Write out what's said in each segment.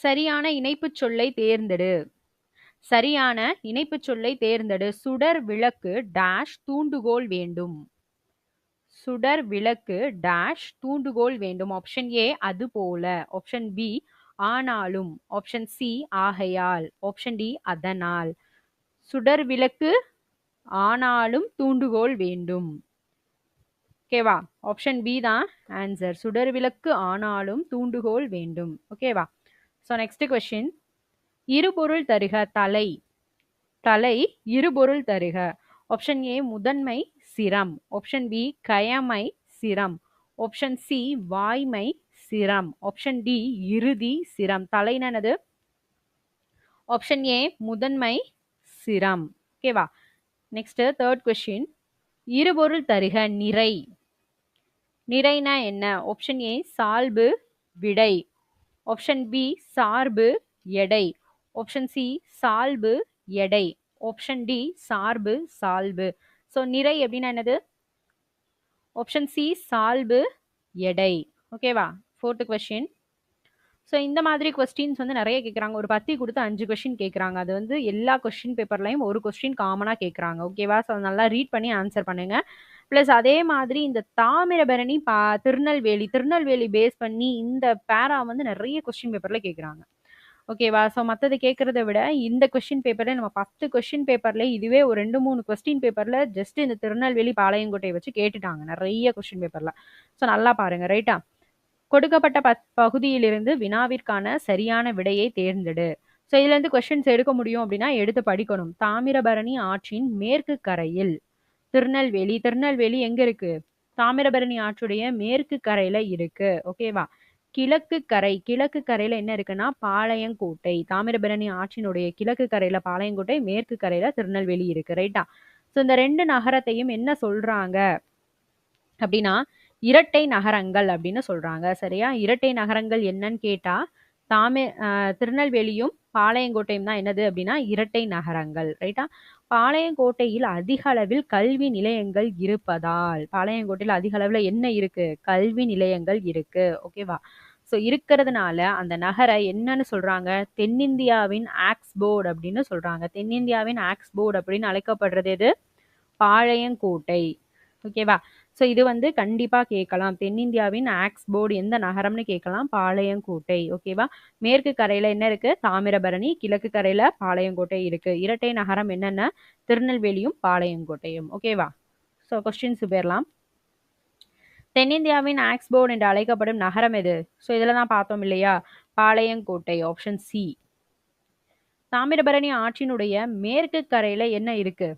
சரியான இணைப்புச் சொல்லை தேர்ந்தெடு. சரியான இணைப்புச் சொல்லை தேர்ந்தெடு. சுடர் விளக்கு டேஷ் தூண்டுகோல் வேண்டும். சுடர் விளக்கு டேஷ் தூண்டுகோல் வேண்டும். ஆப்ஷன் ஏ அது போல. ஆப்ஷன் பி ஆனாலும். ஆப்ஷன் சி ஆகையால். ஆப்ஷன் டி அதனால். சுடர் விளக்கு ஆனாலும் தூண்டுகோல் வேண்டும். ஓகேவா? ஆப்ஷன் பி தான் ஆன்சர். சுடர் விளக்கு ஆனாலும் தூண்டுகோல் வேண்டும். ஓகேவா? So next question. இருபொருள் தருக. தலை. தலை இருபொருள் தருக. ஆப்ஷன் ஏ முதன்மை சிரம். ஆப்ஷன் பி கயமை சிரம். ஆப்ஷன் சி வாய்மை சிரம். ஆப்ஷன் டி இறுதி சிரம். தலைனது ஆப்ஷன் ஏ முதன்மை சிரம். ஓகேவா? Next third question. இருபொருள் தருக. நிறை. நிறைனா என்ன? ஆப்ஷன் ஏ சால்பு விடை. ஆப்ஷன் பி சார்பு எடை. ஆப்ஷன் சி சால்பு எடை. ஆப்ஷன் டி சார்பு சால்பு. ஸோ நிறை அப்படின்னா என்னது? ஆப்ஷன் சி சால்பு எடை. ஓகேவா? Fourth question. ஸோ இந்த மாதிரி கொஸ்டின்ஸ் வந்து நிறைய கேட்குறாங்க. ஒரு 10 கொடுத்து 5 கொஸ்டின் கேட்குறாங்க. அது வந்து எல்லா கொஸ்டின் பேப்பர்லையும் ஒரு கொஸ்டின் காமனாக கேட்குறாங்க. ஓகேவா? ஸோ நல்லா ரீட் பண்ணி ஆன்சர் பண்ணுங்க. ப்ளஸ் அதே மாதிரி இந்த தாமிரபரணி திருநெல்வேலி பேஸ் பண்ணி இந்த பேரா வந்து நிறைய கொஸ்டின் பேப்பரில் கேட்குறாங்க. ஓகேவா? ஸோ மற்றது கேட்குறத விட இந்த கொஸ்டின் பேப்பரில் நம்ம 10 கொஸ்டின் பேப்பரில் இதுவே ஒரு 2-3 கொஸ்டின் பேப்பரில் ஜஸ்ட் இந்த திருநெல்வேலி பாளையங்கோட்டையை வச்சு கேட்டுட்டாங்க நிறைய கொஸ்டின் பேப்பரில். ஸோ நல்லா பாருங்க. ரைட்டா? கொடுக்கப்பட்ட பகுதியிலிருந்து வினாவிற்கான சரியான விடையை தேர்ந்தெடு. ஸோ இதுலேருந்து கொஸ்டின்ஸ் எடுக்க முடியும் அப்படின்னா எடுத்து படிக்கணும். தாமிரபரணி ஆற்றின் மேற்கு கரையில் திருநெல்வேலி. திருநெல்வேலி எங்க இருக்கு? தாமிரபரணி ஆற்றுடைய மேற்கு கரையில இருக்கு. ஓகேவா? கிழக்கு கரை. கிழக்கு கரையில என்ன இருக்குன்னா பாளையங்கோட்டை. தாமிரபரணி ஆற்றினுடைய கிழக்கு கரையில பாளையங்கோட்டை, மேற்கு கரையில திருநெல்வேலி இருக்கு. ரைட்டா? ஸோ இந்த 2 நகரத்தையும் என்ன சொல்றாங்க அப்படின்னா இரட்டை நகரங்கள் அப்படின்னு சொல்றாங்க. சரியா? இரட்டை நகரங்கள் என்னன்னு கேட்டா திருநெல்வேலியும் பாளையங்கோட்டையும் தான் என்னது அப்படின்னா இரட்டை நகரங்கள். ரைட்டா? பாளையங்கோட்டையில் அதிக அளவில் கல்வி நிலையங்கள் இருப்பதால் பாளையங்கோட்டையில் அதிக அளவில் என்ன இருக்கு? கல்வி நிலையங்கள் இருக்கு. ஓகேவா? ஸோ இருக்கிறதுனால அந்த நகரை என்னன்னு சொல்றாங்க? தென்னிந்தியாவின் ஆக்ஸ்போர்ட் அப்படின்னு சொல்றாங்க. தென்னிந்தியாவின் ஆக்ஸ்போர்ட் அப்படின்னு அழைக்கப்படுறது எது? பாளையங்கோட்டை. ஓகேவா? ஸோ இது வந்து கண்டிப்பாக கேட்கலாம். தென்னிந்தியாவின் ஆக்ஸ்போர்டு எந்த நகரம்னு கேட்கலாம்? பாளையங்கோட்டை. ஓகேவா? மேற்கு கரையில் என்ன இருக்கு? தாமிரபரணி. கிழக்கு கரையில் பாளையங்கோட்டை இருக்கு. இரட்டை நகரம் என்னென்ன? திருநெல்வேலியும் பாளையங்கோட்டையும். ஓகேவா? ஸோ கொஸ்டின்ஸ் போயிடலாம். தென்னிந்தியாவின் ஆக்ஸ்போர்டு என்று அழைக்கப்படும் நகரம் எது? ஸோ இதில் தான் பார்த்தோம் இல்லையா? பாளையங்கோட்டை. Option C. தாமிரபரணி ஆற்றினுடைய மேற்கு கரையில் என்ன இருக்கு?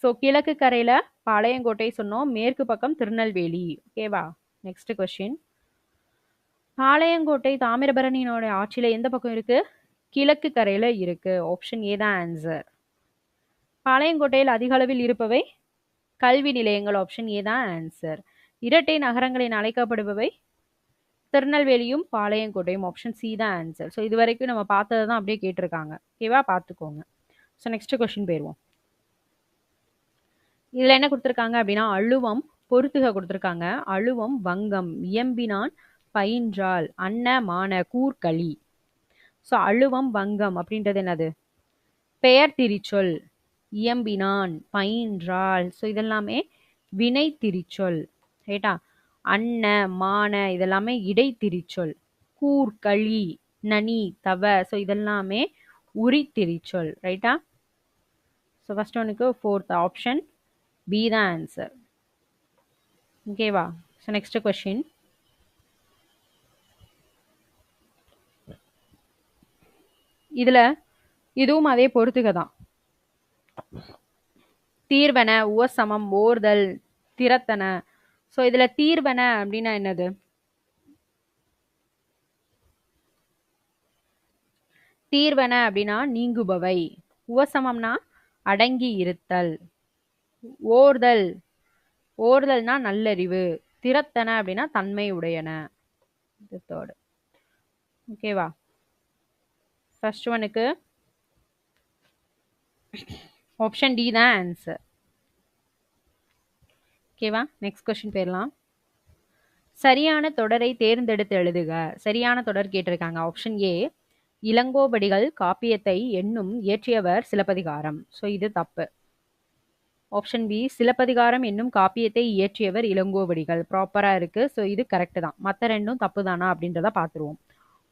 ஸோ கிழக்கு கரையில் பாளையங்கோட்டை சொன்னோம், மேற்கு பக்கம் திருநெல்வேலி. ஓகேவா? Next question. பாளையங்கோட்டை தாமிரபரணியினோட ஆட்சியில எந்த பக்கம் இருக்கு? கிழக்கு கரையில இருக்கு. ஆப்ஷன் ஏ தான் ஆன்சர். பாளையங்கோட்டையில் அதிக அளவில் இருப்பவை கல்வி நிலையங்கள். ஆப்ஷன் ஏ தான் ஆன்சர். இரட்டை நகரங்களின் அழைக்கப்படுபவை திருநெல்வேலியும் பாளையங்கோட்டையும். ஆப்ஷன் சி தான் ஆன்சர். ஸோ இது வரைக்கும் நம்ம பார்த்தது தான் அப்படியே கேட்டிருக்காங்க. ஓகேவா? பார்த்துக்கோங்க. ஸோ நெக்ஸ்ட் கொஸ்டின் போயிடுவோம். இதுல என்ன கொடுத்துருக்காங்க அப்படின்னா அழுவம் பொறுத்துக கொடுத்துருக்காங்க. அழுவம் வங்கம் இயம்பினான் பயின்றால் அன்ன மான கூர்களி. ஸோ அழுவம் வங்கம் அப்படின்றது என்னது? பெயர் திரிச்சொல். இயம்பினான் பயின்றால் ஸோ இதெல்லாமே வினை திரிச்சொல். ரைட்டா? அன்ன மான இதெல்லாமே இடை திரிச்சொல். கூர்களி நனி தவ ஸோ இதெல்லாமே உரி திரிச்சொல். ரைட்டா? ஸோ ஃபர்ஸ்ட் ஒனுக்கு ஃபோர்த் ஆப்ஷன் பி தான் ஆன்சர். ஓகேவா? So next question. இதுல இதுவும் அதே பொறுத்துக தான். தீர்வன உவசமம் ஓர்தல் திறத்தன. ஸோ இதுல தீர்வன அப்படின்னா என்னது? தீர்வன அப்படின்னா நீங்குபவை. உவசமம்னா அடங்கி இருத்தல். ஓர்தல் ஓர்தல்னா நல்லறிவு. திறத்தன அப்படின்னா தன்மை உடையன. தேர்ட். ஓகேவா? ஃபர்ஸ்ட் ஒனுக்கு ஆப்ஷன் டி தான் ஆன்சர். ஓகேவா? நெக்ஸ்ட் கொஸ்டின் போயிடலாம். சரியான தொடரை தேர்ந்தெடுத்து எழுதுக. சரியான தொடர் கேட்டிருக்காங்க. ஆப்ஷன் ஏ இளங்கோவடிகள் காப்பியத்தை என்னும் இயற்றியவர் சிலப்பதிகாரம். ஸோ இது தப்பு. ஆப்ஷன் பி சிலப்பதிகாரம் என்னும் காப்பியத்தை இயற்றியவர் இளங்கோவடிகள் ப்ராப்பராக இருக்குது. ஸோ இது கரெக்டு தான். மற்ற ரெண்டும் தப்பு தானா அப்படின்றத பார்த்துருவோம்.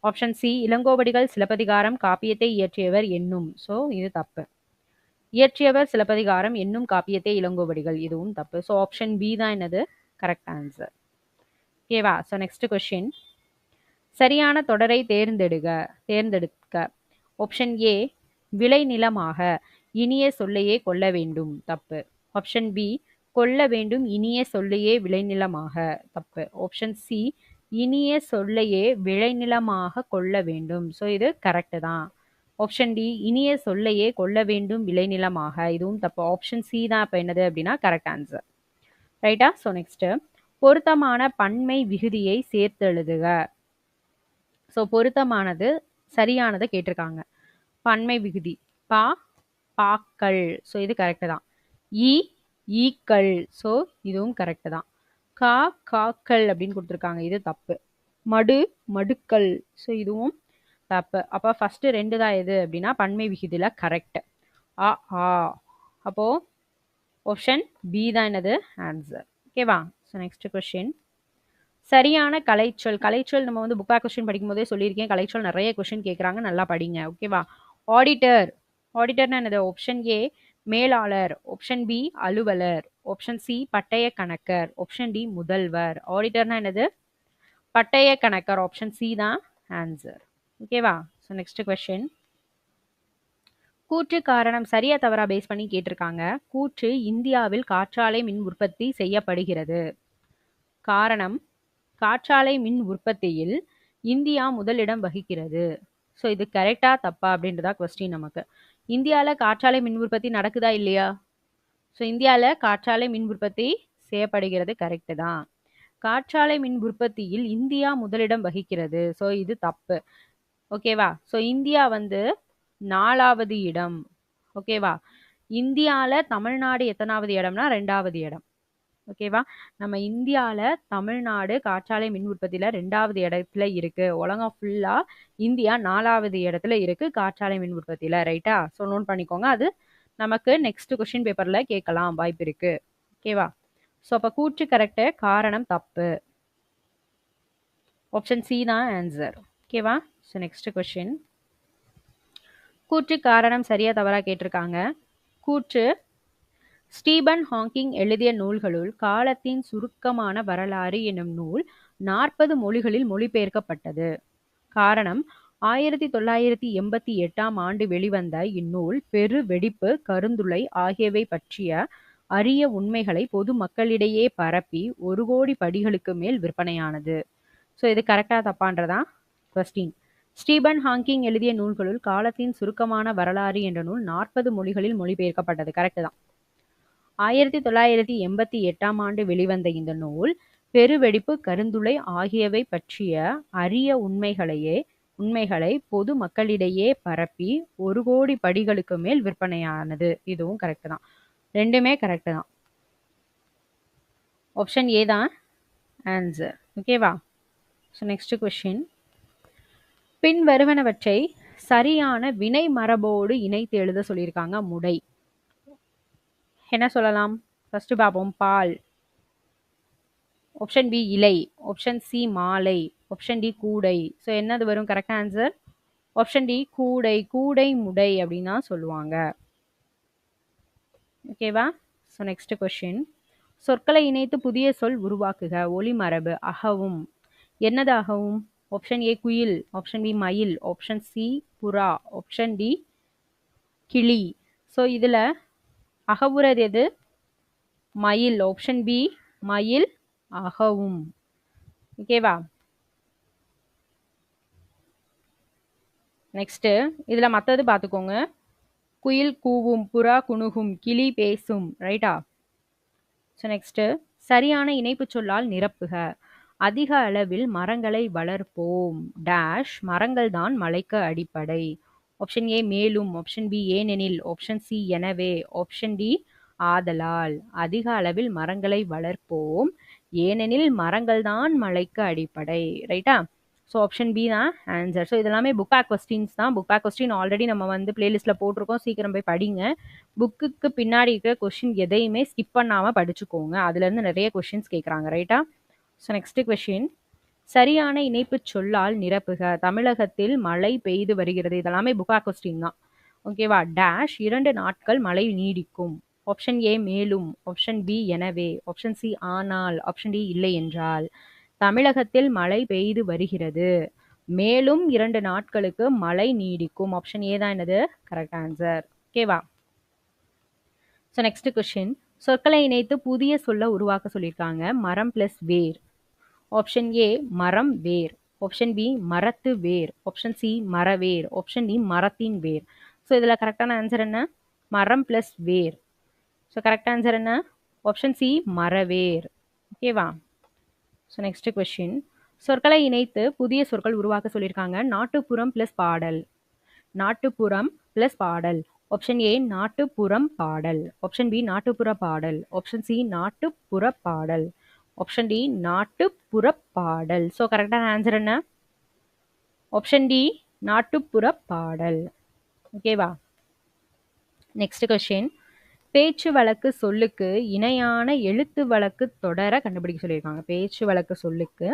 ஆப்ஷன் சி இளங்கோவடிகள் சிலப்பதிகாரம் காப்பியத்தை இயற்றியவர் என்னும். ஸோ இது தப்பு. இயற்றியவர் சிலப்பதிகாரம் என்னும் காப்பியத்தை இளங்கோவடிகள், இதுவும் தப்பு. ஸோ ஆப்ஷன் பி தான் என்னது கரெக்ட் ஆன்சர். ஓகேவா? So next question. சரியான தொடரை தேர்ந்தெடுக்க. ஆப்ஷன் ஏ விளைநிலமாக இனிய சொல்லையே கொள்ள வேண்டும், தப்பு. ஆப்ஷன் பி கொள்ள வேண்டும் இனிய சொல்லையே விளைநிலமாக, தப்பு. ஆப்ஷன் சி இனிய சொல்லையே விளைநிலமாக கொள்ள வேண்டும். ஸோ இது கரெக்டு தான். ஆப்ஷன் டி இனிய சொல்லையே கொள்ள வேண்டும் விளைநிலமாக, இதுவும் தப்பு. ஆப்ஷன் சி தான் இப்போ என்னது அப்படின்னா கரெக்ட் ஆன்சர். ரைட்டா? ஸோ நெக்ஸ்ட் பொருத்தமான பன்மை விகுதியை சேர்த்து எழுதுக. ஸோ பொருத்தமானது சரியானதை கேட்டிருக்காங்க. பன்மை விகுதி பா பாக்கள், ஸோ இது கரெக்டு தான். ஈக்கள், ஸோ இதுவும் கரெக்டு தான். காக்கள் அப்படின்னு கொடுத்துருக்காங்க, இது தப்பு. மடுக்கள், ஸோ இதுவும் தப்பு. அப்போ ஃபர்ஸ்ட் ரெண்டு தான் எது அப்படின்னா பன்மை விகுதியில் கரெக்ட். அப்போ ஆப்ஷன் பி தான் என்னது ஆன்சர். ஓகேவா? So next question. சரியான கலைச்சொல் நம்ம வந்து புக் பேக் கொஸ்டின் படிக்கும் போதே சொல்லியிருக்கேன். கலைச்சொல் நிறைய கொஸ்டின் கேட்குறாங்க, நல்லா படிங்க. ஓகேவா? ஆடிட்டர்னா என்னது? ஆப்ஷன் ஏ மேலாளர், ஆப்ஷன் பி அலுவலர், ஆப்ஷன் சி பட்டய கணக்கர், ஆப்ஷன் டி முதல்வர். ஆடிட்டர்னா என்னது? பட்டய கணக்கர், ஆப்ஷன் சி தான் ஆன்சர். ஓகேவா? So next question. கூற்று காரணம் சரியா தவறா பேஸ் பண்ணி கேட்டிருக்காங்க. கூற்று இந்தியாவில் காற்றாலை மின் உற்பத்தி செய்யப்படுகிறது. காரணம் காற்றாலை மின் உற்பத்தியில் இந்தியா முதலிடம் வகிக்கிறது. ஸோ இது கரெக்டா தப்பா அப்படின்றதா கொஸ்டின் நமக்கு. இந்தியாவில் காற்றாலை மின் உற்பத்தி நடக்குதா இல்லையா? ஸோ இந்தியாவில் காற்றாலை மின் உற்பத்தி செய்யப்படுகிறது, கரெக்டு தான். காற்றாலை மின் உற்பத்தியில் இந்தியா முதலிடம் வகிக்கிறது. ஸோ இது தப்பு. ஓகேவா? ஸோ இந்தியா வந்து 4வது இடம். ஓகேவா? இந்தியாவில் தமிழ்நாடு எத்தனாவது இடம்னா 2வது இடம். ஓகேவா? நம்ம இந்தியாவில் தமிழ்நாடு காற்றாலை மின் உற்பத்தியில் 2வது இடத்துல இருக்கு. உலகம் ஃபுல்லா இந்தியா 4வது இடத்துல இருக்கு காற்றாலை மின் உற்பத்தியில். ரைட்டா? ஸோ நோட் பண்ணிக்கோங்க. அது நமக்கு நெக்ஸ்ட் கொஸ்டின் பேப்பர்ல கேட்கலாம் வாய்ப்பு இருக்கு. ஓகேவா? ஸோ அப்போ கூற்று கரெக்டு, காரணம் தப்பு. ஆப்ஷன் சி தான் ஆன்சர். ஓகேவா? So next question. கூற்று காரணம் சரியா தவறா கேட்டிருக்காங்க. கூற்று ஸ்டீபன் ஹாக்கிங் எழுதிய நூல்களுள் காலத்தின் சுருக்கமான வரலாறு எனும் நூல் 40 மொழிகளில் மொழிபெயர்க்கப்பட்டது. காரணம் 1988ஆம் ஆண்டு வெளிவந்த இந்நூல் பெரு வெடிப்பு, கருந்துளை ஆகியவை பற்றிய அரிய உண்மைகளை பொது மக்களிடையே பரப்பி 1 கோடி படிகளுக்கு மேல் விற்பனையானது. ஸோ இது கரெக்டா தப்பான்றதான் கொஸ்டின். ஸ்டீபன் ஹாக்கிங் எழுதிய நூல்களுள் காலத்தின் சுருக்கமான வரலாறு என்ற நூல் 40 மொழிகளில் மொழிபெயர்க்கப்பட்டது. கரெக்டு தான். 1988ஆம் ஆண்டு வெளிவந்த இந்த நூல் பெருவெடிப்பு, கருந்துளை ஆகியவை பற்றிய அரிய உண்மைகளை பொது மக்களிடையே பரப்பி 1 கோடி படிகளுக்கு மேல் விற்பனையானது. இதுவும் கரெக்டு தான். ரெண்டுமே கரெக்டு தான். ஆப்ஷன் ஏ தான் ஆன்சர். ஓகேவா? So next question. பின் வருவனவற்றை சரியான வினை மரபோடு இணைத்து எழுத சொல்லியிருக்காங்க. முடை என்ன சொல்லலாம்? ஃபர்ஸ்ட் பார்ப்போம். பால், ஆப்ஷன் பி இலை, ஆப்ஷன் சி மாலை, ஆப்ஷன் டி கூடை. ஸோ என்னது வரும் கரெக்ட் ஆன்சர்? ஆப்ஷன் டி கூடை. கூடை முடை அப்படின்னு தான் சொல்லுவாங்க. ஓகேவா? So next question. சொற்களை இணைத்து புதிய சொல் உருவாக்குக. ஒளிமரபு. அகவும். என்னது அகவும்? ஆப்ஷன் ஏ குயில், ஆப்ஷன் பி மயில், ஆப்ஷன் சி புறா, ஆப்ஷன் டி கிளி. ஸோ இதில் அகவுறது எது? மயில். ஆப்ஷன் பி மயில் அகவும். ஓகேவா? நெக்ஸ்ட் இதுல மற்றது பார்த்துக்கோங்க. குயில் கூவும், புறா குணுகும், கிளி பேசும். ரைட்டா? ஸோ நெக்ஸ்ட் சரியான இணைப்பு சொல்லால் நிரப்புக. அதிக அளவில் மரங்களை வளர்ப்போம் டேஷ் மரங்கள் தான் மலைக்கு அடிப்படை. ஆப்ஷன் ஏ மேலும், ஆப்ஷன் பி ஏனெனில், ஆப்ஷன் சி எனவே, ஆப்ஷன் டி ஆதலால். அதிக அளவில் மரங்களை வளர்ப்போம் ஏனெனில் மரங்கள் தான் மலைக்கு அடிப்படை. ரைட்டா? ஸோ ஆப்ஷன் பி தான் ஆன்சர். ஸோ இதெல்லாமே புக் பேக் கொஸ்டின்ஸ் தான். புக் பேக் கொஸ்டின் ஆல்ரெடி நம்ம வந்து பிளேலிஸ்ட்டில் போட்டிருக்கோம். சீக்கிரம் போய் படிங்க. புக்குக்கு பின்னாடி இருக்கிற கொஸ்டின் எதையுமே ஸ்கிப் பண்ணாமல் படிச்சுக்கோங்க. அதுலேருந்து நிறைய கொஸ்டின்ஸ் கேட்குறாங்க. ரைட்டா? ஸோ நெக்ஸ்ட் கொஸ்டின், சரியான இணைப்பு சொல்லால் நிரப்புக. தமிழகத்தில் மழை பெய்து வருகிறது. இதெல்லாமே புக் பேக் கொஸ்டின் தான். ஓகேவா? டேஷ் 2 நாட்கள் மழை நீடிக்கும். ஆப்ஷன் ஏ மேலும், ஆப்ஷன் பி எனவே, ஆப்ஷன் சி ஆனால், ஆப்ஷன் டி இல்லை என்றால். தமிழகத்தில் மழை பெய்து வருகிறது, மேலும் 2 நாட்களுக்கு மழை நீடிக்கும். ஆப்ஷன் ஏ தான் என்னது கரெக்ட் ஆன்சர். ஓகேவா? ஸோ நெக்ஸ்ட் கொஸ்டின், சொற்களை இணைத்து புதிய சொல்ல உருவாக்க சொல்லியிருக்காங்க. மரம் பிளஸ் வேர். ஆப்ஷன் ஏ மரம் வேர், ஆப்ஷன் பி மரத்து வேர், ஆப்ஷன் சி மரவேர், ஆப்ஷன் டி மரத்தின் வேர். ஸோ இதில் கரெக்டான ஆன்சர் என்ன? மரம் பிளஸ் வேர். ஸோ கரெக்ட் ஆன்சர் என்ன? ஆப்ஷன் சி மரவேர். ஓகேவா? ஸோ நெக்ஸ்ட் கொஸ்டின், சொற்களை இணைத்து புதிய சொற்கள் உருவாக்க சொல்லியிருக்காங்க. நாட்டுப்புறம் பிளஸ் பாடல். நாட்டுப்புறம் பிளஸ் பாடல். ஆப்ஷன் ஏ நாட்டுப்புறம் பாடல், ஆப்ஷன் பி நாட்டுப்புற பாடல், ஆப்ஷன் சி நாட்டுப்புற பாடல், ஆப்ஷன் டி நாட்டுப்புற பாடல். ஸோ கரெக்டான ஆன்சர் என்ன? ஆப்ஷன் டி நாட்டுப்புற பாடல். ஓகேவா? நெக்ஸ்ட் கொஸ்டின், பேச்சு வழக்கு சொல்லுக்கு இணையான எழுத்து வழக்கு தொடர கண்டுபிடிக்க சொல்லியிருக்காங்க. பேச்சு வழக்கு சொல்லுக்கு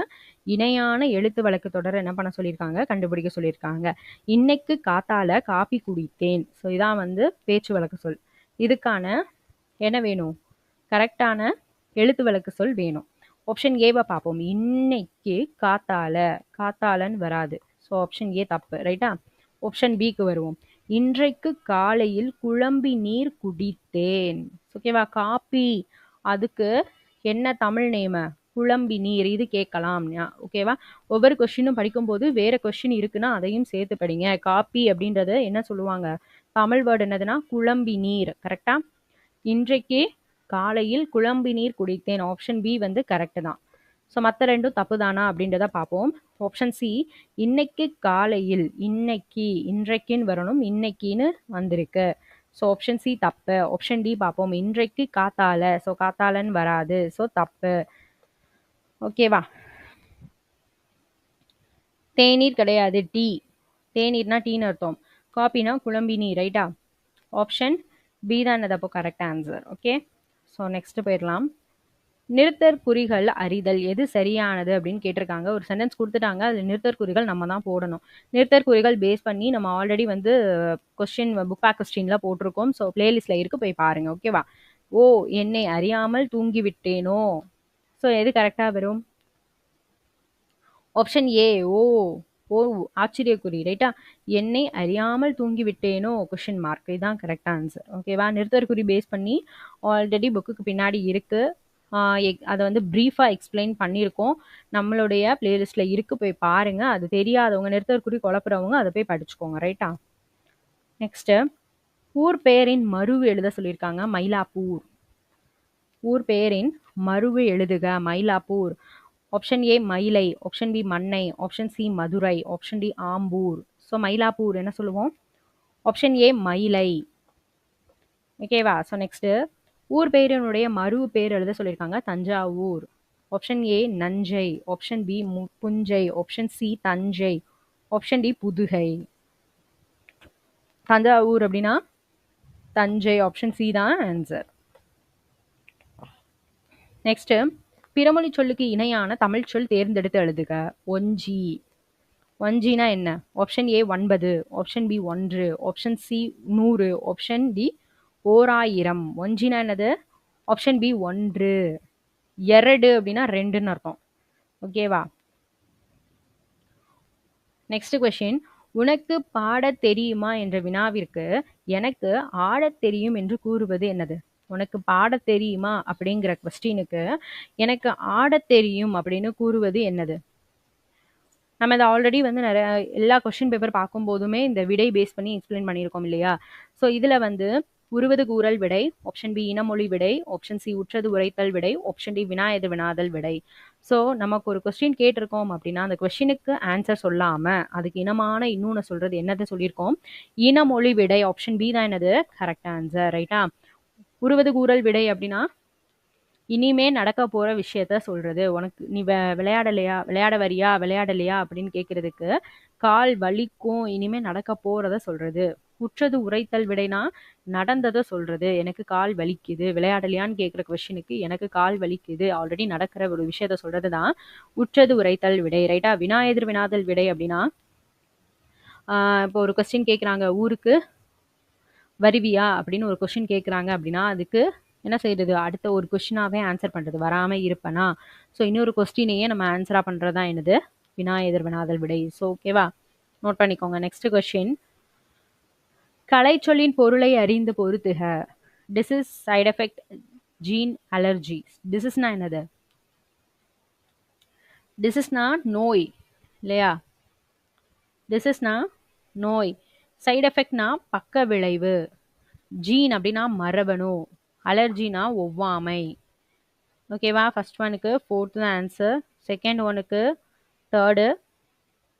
இணையான எழுத்து வழக்கு தொடர என்ன பண்ண சொல்லியிருக்காங்க? கண்டுபிடிக்க சொல்லியிருக்காங்க. இன்னைக்கு காத்தால காபி குடித்தேன். ஸோ இதான் வந்து பேச்சு வழக்கு சொல். இதுக்கான என்ன வேணும்? கரெக்டான எழுத்து வழக்கு சொல் வேணும். ஆப்ஷன் ஏவை பார்ப்போம். இன்னைக்கு காத்தால, காத்தாலன்னு வராது. ஸோ ஆப்ஷன் ஏ தப்பு. ரைட்டா? ஆப்ஷன் பிக்கு வருவோம். இன்றைக்கு காலையில் குழம்பி நீர் குடித்தேன். ஓகேவா? காப்பி அதுக்கு என்ன தமிழ் நேம? குழம்பி நீர். இது கேட்கலாம். ஓகேவா? ஒவ்வொரு கொஸ்டினும் படிக்கும்போது வேற கொஸ்டின் இருக்குன்னா அதையும் சேர்த்து படிங்க. காப்பி அப்படின்றத என்ன சொல்லுவாங்க? தமிழ் வேர்டு என்னதுன்னா குழம்பி நீர். கரெக்டா? இன்றைக்கு காலையில் குழம்பி நீர் குடித்தேன். ஆப்ஷன் பி வந்து கரெக்ட் தான். ஸோ மற்ற ரெண்டும் தப்பு தானா அப்படின்றத பார்ப்போம். ஆப்ஷன் சி இன்னைக்கு காலையில், இன்னைக்கு இன்றைக்குன்னு வரணும், இன்னைக்குன்னு வந்திருக்கு. ஸோ ஆப்ஷன் சி தப்பு. ஆப்ஷன் டி பார்ப்போம். இன்றைக்கு காத்தால, ஸோ காத்தாலன்னு வராது. ஸோ தப்பு. ஓகேவா? தேநீர் கிடையாது, டீ. தேநீர்னா டீன்னு அர்த்தம். காப்பினா குழம்பி நீர். ரைட்டா? ஆப்ஷன் பி தான் என்னது அப்போ correct answer. Okay, so next போயிடலாம். நிறுத்தற்குறிகள் அறிதல் எது சரியானது அப்படின்னு கேட்டிருக்காங்க. ஒரு சென்டென்ஸ் கொடுத்துட்டாங்க, அதில் நிறுத்தற்குறிகள் நம்ம தான் போடணும். நிறுத்தற்குறிகள் பேஸ் பண்ணி நம்ம ஆல்ரெடி வந்து கொஸ்டின் புக் பேக் கொஸ்டின்லாம் போட்டிருக்கோம். ஸோ பிளேலிஸ்ட்டில் இருக்கு, போய் பாருங்க. ஓகேவா? ஓ என்னை அறியாமல் தூங்கி விட்டேனோ. ஸோ எது கரெக்டாக வரும்? ஆப்ஷன் ஏ ஓ. ஓ ஆச்சரியக்குறி. ரைட்டா? என்னை அறியாமல் தூங்கி விட்டேனோ கொஸ்டின் மார்க். இதுதான் கரெக்ட் ஆன்சர். ஓகேவா? நிறுத்தற்குறி பேஸ் பண்ணி ஆல்ரெடி புக்குக்கு பின்னாடி இருக்கு. அதை வந்து ப்ரீஃபாக எக்ஸ்பிளைன் பண்ணியிருக்கோம். நம்மளுடைய பிளேலிஸ்ட்டில் இருக்கு, போய் பாருங்க. அது தெரியாதவங்க, நிறுத்தற்குறி குழப்புறவங்க அதை போய் படிச்சுக்கோங்க. ரைட்டா? நெக்ஸ்ட், ஊர் பெயரின் மருவு எழுத சொல்லியிருக்காங்க. மயிலாப்பூர். ஊர் பெயரின் மருவு எழுதுக. Mylapore. Option A Mylai, option B Mannai, option C Madurai, option D Ambur. So Mylapore என்ன சொல்லுவோம்? ஆப்ஷன் ஏ மயிலை. ஓகேவா? ஸோ நெக்ஸ்ட், ஊர் பெயரினுடைய மருவு பேர் எழுத சொல்லியிருக்காங்க. தஞ்சாவூர். ஆப்ஷன் ஏ நஞ்சை, ஆப்ஷன் பி புஞ்சை, option C Thanjai, option D Pudukai. Thanjavur அப்படின்னா தஞ்சை. ஆப்ஷன் சி தான் ஆன்சர். நெக்ஸ்ட், பிறமொழி சொல்லுக்கு இணையான தமிழ் சொல் தேர்ந்தெடுத்து எழுதுக. ஒஞ்சி. ஒஞ்சினா என்ன? Option A 9, option B 1, option C 100, option D 1000. ஒஞ்சினா என்னது? Option B 1. எரடு அப்படின்னா 2ன்னு அர்த்தம். ஓகேவா? நெக்ஸ்ட் கொஸ்டின், உனக்கு பாடத் தெரியுமா என்ற வினாவிற்கு எனக்கு ஆடத் தெரியும் என்று கூறுவது என்னது? உனக்கு பாடத் தெரியுமா அப்படிங்கிற கொஸ்டினுக்கு எனக்கு ஆடத் தெரியும் அப்படின்னு கூறுவது என்னது? நம்ம இதை ஆல்ரெடி வந்து நிறைய எல்லா கொஸ்டின் பேப்பர் பார்க்கும்போதுமே இந்த விடை பேஸ் பண்ணி எக்ஸ்பிளைன் பண்ணியிருக்கோம் இல்லையா? ஸோ இதில் வந்து உருவது கூறல் விடை, ஆப்ஷன் பி இனமொழி விடை, ஆப்ஷன் சி உற்றது உரைத்தல் விடை, ஆப்ஷன் டி வினாயது வினாதல் விடை. ஸோ நமக்கு ஒரு கொஸ்டின் கேட்டிருக்கோம் அப்படின்னா அந்த கொஸ்டினுக்கு ஆன்சர் சொல்லாமல் அதுக்கு இனமான இன்னொன்று சொல்கிறது என்னது சொல்லியிருக்கோம்? இனமொழி விடை. ஆப்ஷன் பி தான் என்னது கரெக்ட் ஆன்சர். ரைட்டா? உருவது கூறல் விடை அப்படின்னா இனிமே நடக்க போற விஷயத்த சொல்றது. உனக்கு நீ விளையாடலையா, விளையாட வரியா, விளையாடலையா அப்படின்னு கேட்கறதுக்கு கால் வலிக்கும், இனிமே நடக்க போறத சொல்றது. உற்றது உரைத்தல் விடைனா நடந்தத சொல்றது. எனக்கு கால் வலிக்குது. விளையாடலையான்னு கேட்கிற கொஸ்டினுக்கு எனக்கு கால் வலிக்குது. ஆல்ரெடி நடக்கிற ஒரு விஷயத்த சொல்றது தான் உற்றது உரைத்தல் விடை. ரைட்டா? வினா எதிர் வினாதல் விடை அப்படின்னா இப்போ ஒரு கொஸ்டின் கேட்குறாங்க, ஊருக்கு வருவியா அப்படின்னு ஒரு கொஸ்டின் கேட்குறாங்க அப்படின்னா அதுக்கு என்ன செய்யறது, அடுத்த ஒரு கொஸ்டினாவே ஆன்சர் பண்றது. வராம இருப்பனா, ஸோ இன்னொரு கொஸ்டினையே நம்ம ஆன்சரா பண்றதா என்னது, வினா எதிர் வினாதல் விடை. ஸோ ஓகேவா, நோட் பண்ணிக்கோங்க. நெக்ஸ்ட் கொஸ்டின், கலைச்சொல்லின் பொருளை அறிந்து பொருத்துக. Disease, side effect, gene, allergy. டிசீஸ்னா என்னது? டிசீஸ்னா நோய் இல்லையா? டிசீஸ்னா நோய். சைடு எஃபெக்ட்னா பக்க விளைவு. ஜீன் அப்படின்னா மரபணு. அலர்ஜினா ஒவ்வாமை. ஓகேவா? ஃபர்ஸ்ட் ஒனுக்கு ஃபோர்த்து தான் ஆன்சர், செகண்ட் ஒனுக்கு தேர்டு,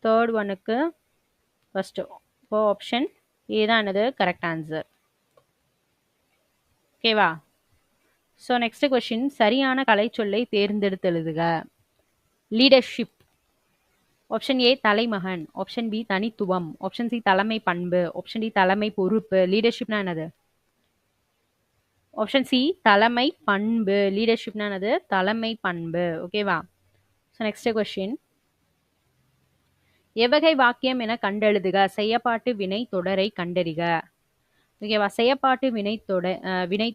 தேர்ட் ஒனுக்கு ஃபர்ஸ்ட். இப்போ ஆப்ஷன் ஏ தான் என்னது கரெக்ட் ஆன்சர். ஓகேவா? ஸோ நெக்ஸ்ட் கொஸ்டின், சரியான கலைச்சொல்லை தேர்ந்தெடுத்து எழுதுக. லீடர்ஷிப். ஆப்ஷன் ஏ தலைமகன், ஆப்ஷன் பி தனித்துவம், ஆப்ஷன் சி தலைமை பண்பு, ஆப்ஷன் டி தலைமை பொறுப்பு. லீடர்ஷிப்னா என்னது? ஆப்ஷன் சி தலைமை பண்பு. லீடர்ஷிப்னா என்னது? தலைமை பண்பு. ஓகேவா? ஸோ நெக்ஸ்ட் கொஸ்டின், எவ்வகை வாக்கியம் என கண்டெழுதுக. செய்யப்பாட்டு வினை தொடரை கண்டறிக. ஓகேவா? செய்யப்பாட்டு வினை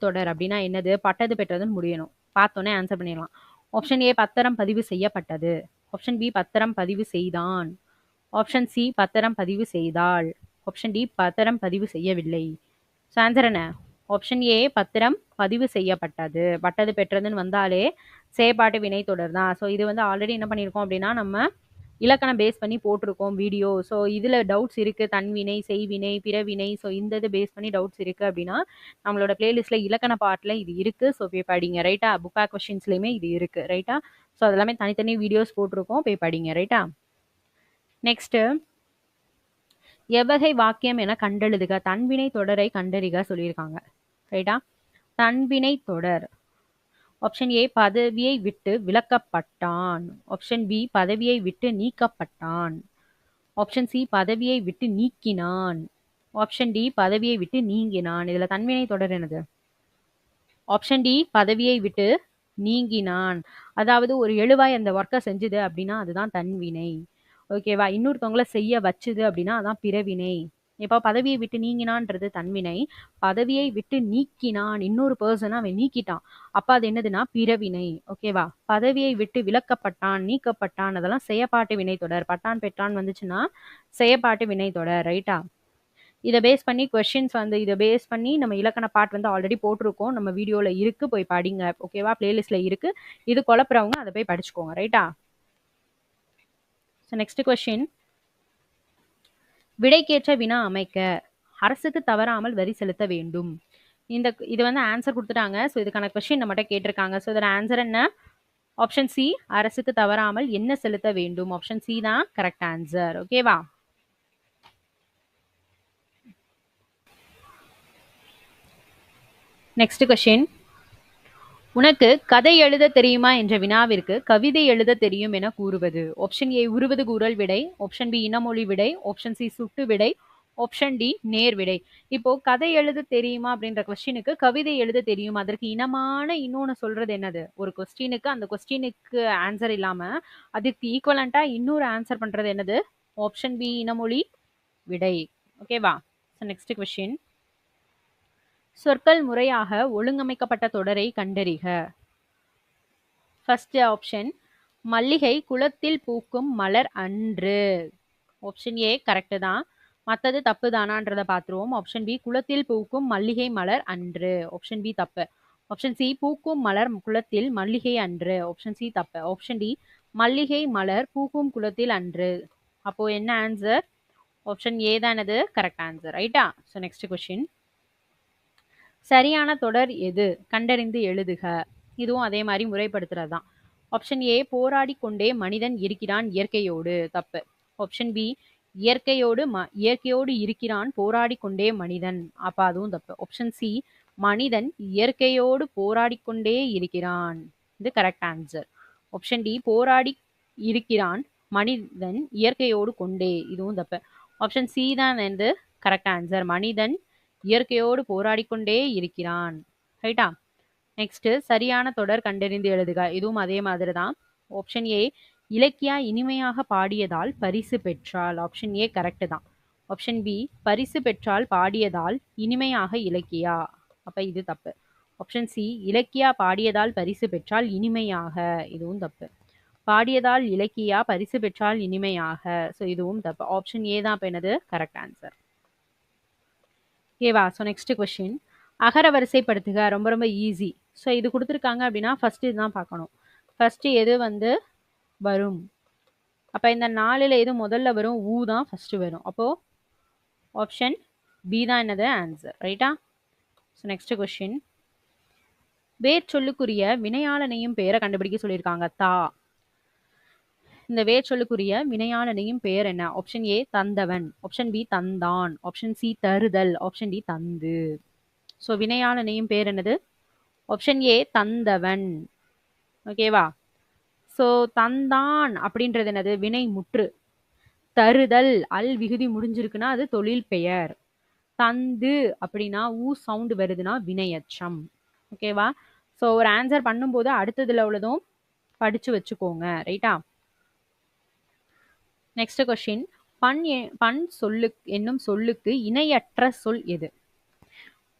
தொடர் அப்படின்னா என்னது? பட்டது பெற்றதுன்னு முடியணும். பார்த்தோன்னே ஆன்சர் பண்ணிடலாம். ஆப்ஷன் ஏ பத்திரம் பதிவு செய்யப்பட்டது, ஆப்ஷன் பி பத்திரம் பதிவு செய்தான், ஆப்ஷன் சி பத்திரம் பதிவு செய்தாள், ஆப்ஷன் டி பத்திரம் பதிவு செய்யவில்லை. ஸோ ஆன்சர் என்ன? ஆப்ஷன் ஏ பத்திரம் பதிவு செய்யப்பட்டது. பட்டது பெற்றதுன்னு வந்தாலே செயற்பாட்டு வினை தொடர் தான். ஸோ இது வந்து ஆல்ரெடி என்ன பண்ணியிருக்கோம் அப்படின்னா நம்ம இலக்கணம் பேஸ் பண்ணி போட்டிருக்கோம் வீடியோ. ஸோ இதில் டவுட்ஸ் இருக்குது, தன்வினை, செய்வினை, பிறவினை. ஸோ இந்த இது பேஸ் பண்ணி டவுட்ஸ் இருக்குது அப்படின்னா நம்மளோட பிளேலிஸ்ட்டில் இலக்கண பாட்டில் இது இருக்குது. ஸோ போய் படிங்க. ரைட்டா? புக்கா கொஸ்டின்ஸ்லையுமே இது இருக்குது. ரைட்டா? ஸோ அதெல்லாமே தனித்தனி வீடியோஸ் போட்டிருக்கோம், போய் படிங்க. ரைட்டா? நெக்ஸ்ட்டு, எவ்வகை வாக்கியம் என கண்டெழுதுக. தன்வினை தொடரை கண்டறிக சொல்லியிருக்காங்க. ரைட்டா? தன்வினை தொடர். ஆப்ஷன் ஏ பதவியை விட்டு விலக்கப்பட்டான், ஆப்ஷன் பி பதவியை விட்டு நீக்கப்பட்டான், ஆப்ஷன் சி பதவியை விட்டு நீக்கினான், ஆப்ஷன் டி பதவியை விட்டு நீங்கினான். இதுல தன்வினை தொடர் என்னது? ஆப்ஷன் டி பதவியை விட்டு நீங்கினான். அதாவது ஒரு எழுவாய் அந்த ஒர்க்கை செஞ்சுது அப்படின்னா அதுதான் தன்வினை. ஓகேவா? இன்னொருத்தவங்கள செய்ய வச்சுது அப்படின்னா அதான் பிறவினை. இப்போ பதவியை விட்டு நீங்கினான்றது தன்வினை, பதவியை விட்டு நீக்கினான், இன்னொரு பர்சனை அவன் நீக்கிட்டான், அப்ப அது என்னதுன்னா பிறவினை. ஓகேவா? பதவியை விட்டு விலக்கப்பட்டான், நீக்கப்பட்டான், அதெல்லாம் செயப்பாட்டு வினை தொடர். பட்டான் பெற்றான் வந்துச்சுன்னா செயப்பாட்டு வினை தொடர். ரைட்டா? இதை பேஸ் பண்ணி கொஸ்டின்ஸ் வந்து இதை பேஸ் பண்ணி நம்ம இலக்கண பாட் வந்து ஆல்ரெடி போட்டிருக்கோம், நம்ம வீடியோவில் இருக்கு, போய் படிங்க. ஓகேவா? பிளேலிஸ்ட்ல இருக்கு. இது குழப்புறவங்க அதை போய் படிச்சுக்கோங்க. ரைட்டா? ஸோ நெக்ஸ்ட் கொஸ்டின், விடைக்கேற்ற வினா அமைக்க. அரசுக்கு தவறாமல் வரி செலுத்த வேண்டும். இது வந்து ஆன்சர் கொடுத்துட்டாங்க. ஸோ இதுக்கான கொஸ்டின் நம்மகிட்ட கேட்டிருக்காங்க. ஸோ இதோட ஆன்சர் என்ன? ஆப்ஷன் சி அரசுக்கு தவறாமல் என்ன செலுத்த வேண்டும். ஆப்ஷன் சி தான் கரெக்ட் ஆன்சர். ஓகேவா? நெக்ஸ்ட் கொஸ்டின், உனக்கு கதை எழுத தெரியுமா என்ற வினாவிற்கு கவிதை எழுத தெரியும் என கூறுவது. ஆப்ஷன் ஏ உருவது கூறல் விடை, ஆப்ஷன் பி இனமொழி விடை, ஆப்ஷன் சி சுட்டு விடை, ஆப்ஷன் டி நேர் விடை. இப்போ கதை எழுத தெரியுமா அப்படின்ற கொஸ்டினுக்கு கவிதை எழுத தெரியும், அதற்கு இனமான இன்னொன்னு சொல்றது என்னது? ஒரு கொஸ்டினுக்கு அந்த கொஸ்டினுக்கு ஆன்சர் இல்லாம அதுக்கு ஈக்குவலண்டா இன்னொரு ஆன்சர் பண்றது என்னது? ஆப்ஷன் பி இனமொழி விடை. ஓகேவா? நெக்ஸ்ட் கொஸ்டின், சொற்கள் முறையாக ஒழுங்கமைக்கப்பட்ட தொடரை கண்டறிக. ஃபர்ஸ்ட் ஆப்ஷன், மல்லிகை குளத்தில் பூக்கும் மலர் அன்று. ஆப்ஷன் ஏ கரெக்ட் தான், மற்றது தப்பு தானான்றதை பார்த்துருவோம். ஆப்ஷன் பி குளத்தில் பூக்கும் மல்லிகை மலர் அன்று, ஆப்ஷன் பி தப்பு. ஆப்ஷன் சி பூக்கும் மலர் குளத்தில் மல்லிகை அன்று, ஆப்ஷன் சி தப்பு. ஆப்ஷன் டி மல்லிகை மலர் பூக்கும் குளத்தில் அன்று. அப்போ என்ன ஆன்சர்? ஆப்ஷன் ஏ தான் என்னது கரெக்ட் ஆன்சர். ரைட்டா? ஸோ நெக்ஸ்ட் கொஸ்டின், சரியான தொடர் எது? கண்டறிந்து எழுதுக. இதுவும் அதே மாதிரி முறைப்படுத்துறது தான். ஆப்ஷன் ஏ போராடி கொண்டே மனிதன் இருக்கிறான் இயற்கையோடு. தப்பு. ஆப்ஷன் பி இயற்கையோடு இருக்கிறான் போராடி கொண்டே மனிதன். அப்ப அதுவும் தப்பு. ஆப்ஷன் சி மனிதன் இயற்கையோடு போராடிக்கொண்டே இருக்கிறான். இது கரெக்ட் ஆன்சர். ஆப்ஷன் டி போராடி இருக்கிறான், மனிதன் இயற்கையோடு கொண்டே, இதுவும் தப்பு. ஆப்ஷன் சி தான் வந்து கரெக்ட் ஆன்சர். மனிதன் இயற்கையோடு போராடிக்கொண்டே இருக்கிறான். ரைட்டா? நெக்ஸ்ட் சரியான தொடர் கண்டறிந்து எழுதுக. இதுவும் அதே மாதிரி தான். ஆப்ஷன் ஏ இலக்கியா இனிமையாக பாடியதால் பரிசு பெற்றாள். ஆப்ஷன் ஏ கரெக்ட் தான். ஆப்ஷன் பி பரிசு பெற்றால் பாடியதால் இனிமையாக இலக்கியா, அப்ப இது தப்பு. ஆப்ஷன் சி இலக்கியா பாடியதால் பரிசு பெற்றால் இனிமையாக, இதுவும் தப்பு. பாடியதால் இலக்கியா பரிசு பெற்றால் இனிமையாக, ஸோ இதுவும் தப்பு. ஆப்ஷன் ஏ தான் இப்போ என்னது கரெக்ட் ஆன்சர். ஓகேவா? ஸோ நெக்ஸ்ட் கொஸ்டின், அகர வரிசைப்படுத்துக. ரொம்ப ரொம்ப ஈஸி. ஸோ இது கொடுத்துருக்காங்க அப்படின்னா ஃபர்ஸ்ட் இதுதான் பார்க்கணும். ஃபர்ஸ்ட் எது வந்து வரும்? அப்போ இந்த 4ல் எது முதல்ல வரும்? ஊ தான் ஃபர்ஸ்ட் வரும். அப்போ ஆப்ஷன் பி தான் என்னது ஆன்சர். ரைட்டா? ஸோ நெக்ஸ்ட் கொஸ்டின், வேர் சொல்லுக்குரிய வினையாளனையும் பெயரை கண்டுபிடிக்க சொல்லியிருக்காங்க. தா. இந்த வேர் சொல்லுக்குரிய வினையாளனையும் பெயர் என்ன? ஆப்ஷன் ஏ தந்தவன், ஆப்ஷன் பி தந்தான், ஆப்ஷன் சி தருதல், ஆப்ஷன் டி தந்து. ஸோ வினையாளனையும் பெயர் என்னது? ஆப்ஷன் ஏ தந்தவன். ஓகேவா? ஸோ தந்தான் அப்படின்றது என்னது? வினை முற்று. தருதல் அல் விகுதி முடிஞ்சிருக்குன்னா அது தொழில் பெயர். தந்து அப்படின்னா ஊ சவுண்ட் வருதுன்னா வினையச்சம். ஓகேவா? ஸோ ஒரு ஆன்சர் பண்ணும்போது அடுத்ததுல உள்ளதும் படிச்சு வச்சுக்கோங்க. ரைட்டா? நெக்ஸ்ட் கொஸ்டின், பண் சொல்லு என்னும் சொல்லுக்கு இணையற்ற சொல் எது?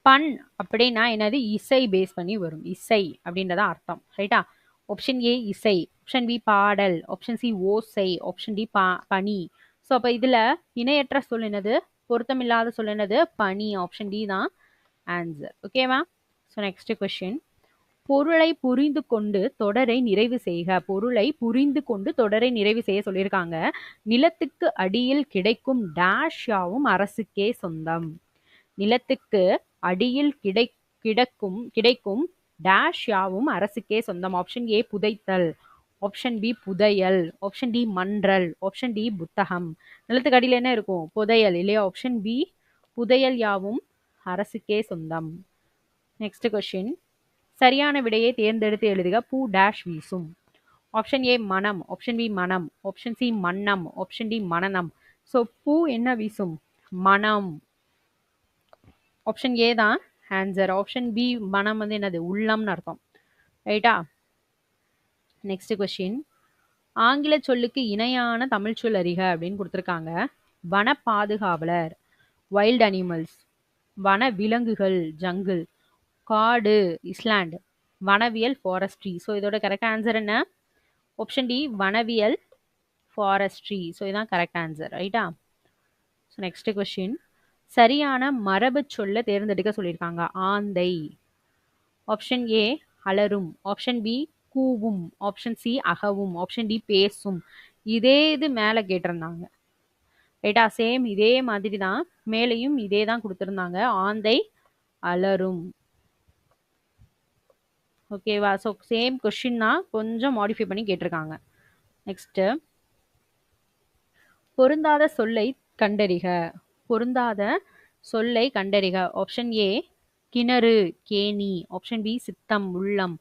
பண் அப்படின்னா என்னது? இசை பேஸ் பண்ணி வரும். இசை அப்படின்றத அர்த்தம். ரைட்டா? ஆப்ஷன் ஏ இசை, ஆப்ஷன் பி பாடல், ஆப்ஷன் சி ஓசை, ஆப்ஷன் டி பனி. ஸோ அப்போ இதுல இணையற்ற சொல் என்னது? பொருத்தமில்லாத சொல் என்னது? பனி. ஆப்ஷன் டி தான் ஆன்சர். ஓகேவா? ஸோ நெக்ஸ்ட் கொஸ்டின், பொருளை புரிந்து கொண்டு தொடரை நிறைவு செய்க. பொருளை புரிந்து கொண்டு தொடரை நிறைவு செய்ய சொல்லியிருக்காங்க. நிலத்துக்கு அடியில் கிடைக்கும் டேஷ் யாவும் அரசுக்கே சொந்தம். நிலத்துக்கு அடியில் கிடைக்கும் டேஷ் யாவும் அரசுக்கே சொந்தம். ஆப்ஷன் ஏ புதைத்தல், ஆப்ஷன் பி புதையல், ஆப்ஷன் டி மன்றல், ஆப்ஷன் டி புத்தகம். நிலத்துக்கு அடியில் என்ன இருக்கும்? புதையல் இல்லையா? ஆப்ஷன் பி புதையல் யாவும் அரசுக்கே சொந்தம். நெக்ஸ்ட் கொஸ்டின், சரியான விடையை தேர்ந்தெடுத்து எழுதுக. பூ டேஷ் வீசும். ஆப்ஷன் ஏ மனம், ஆப்ஷன் பி மனம், ஆப்ஷன் சி மன்னம், ஆப்ஷன் டி மனனம். ஸோ பூ என்ன வீசும்? மனம். ஆப்ஷன் ஏ தான் ஆன்சர். ஆப்ஷன் பி மனம் வந்து என்னது? உள்ளம்னு அர்த்தம். ரைட்டா? நெக்ஸ்ட் கொஸ்டின், ஆங்கில சொல்லுக்கு இணையான தமிழ் சொல் அறிக அப்படின்னு கொடுத்துருக்காங்க. வன பாதுகாவலர் வைல்ட் அனிமல்ஸ், வன விலங்குகள் ஜங்கிள், காடு இஸ்லாண்ட், வனவியல் ஃபாரஸ்ட்ரி. ஸோ இதோட கரெக்ட் ஆன்சர் என்ன? ஆப்ஷன் டி வனவியல் ஃபாரஸ்ட்ரி. ஸோ இதுதான் கரெக்ட் ஆன்சர். ரைட்டா? ஸோ நெக்ஸ்ட் கொஸ்டின், சரியான மரபு சொல்ல தேர்ந்தெடுக்க சொல்லியிருக்காங்க. ஆந்தை, ஆப்ஷன் ஏ அலரும், ஆப்ஷன் பி கூவும், ஆப்ஷன் சி அகவும், ஆப்ஷன் டி பேசும். இதே இது மேலே கேட்டிருந்தாங்க. ரைட்டா? சேம் இதே மாதிரி தான் மேலையும் இதே தான் கொடுத்துருந்தாங்க. ஆந்தை அலரும். ஓகேவா? ஸோ சேம் கொஸ்டின் தான், கொஞ்சம் மாடிஃபை பண்ணி கேட்டிருக்காங்க. நெக்ஸ்ட், பொருந்தாத சொல்லை கண்டறிக. பொருந்தாத சொல்லை கண்டறிக. ஆப்ஷன் ஏ கிணறு கேணி, ஆப்ஷன் பி சித்தம் உள்ளம்,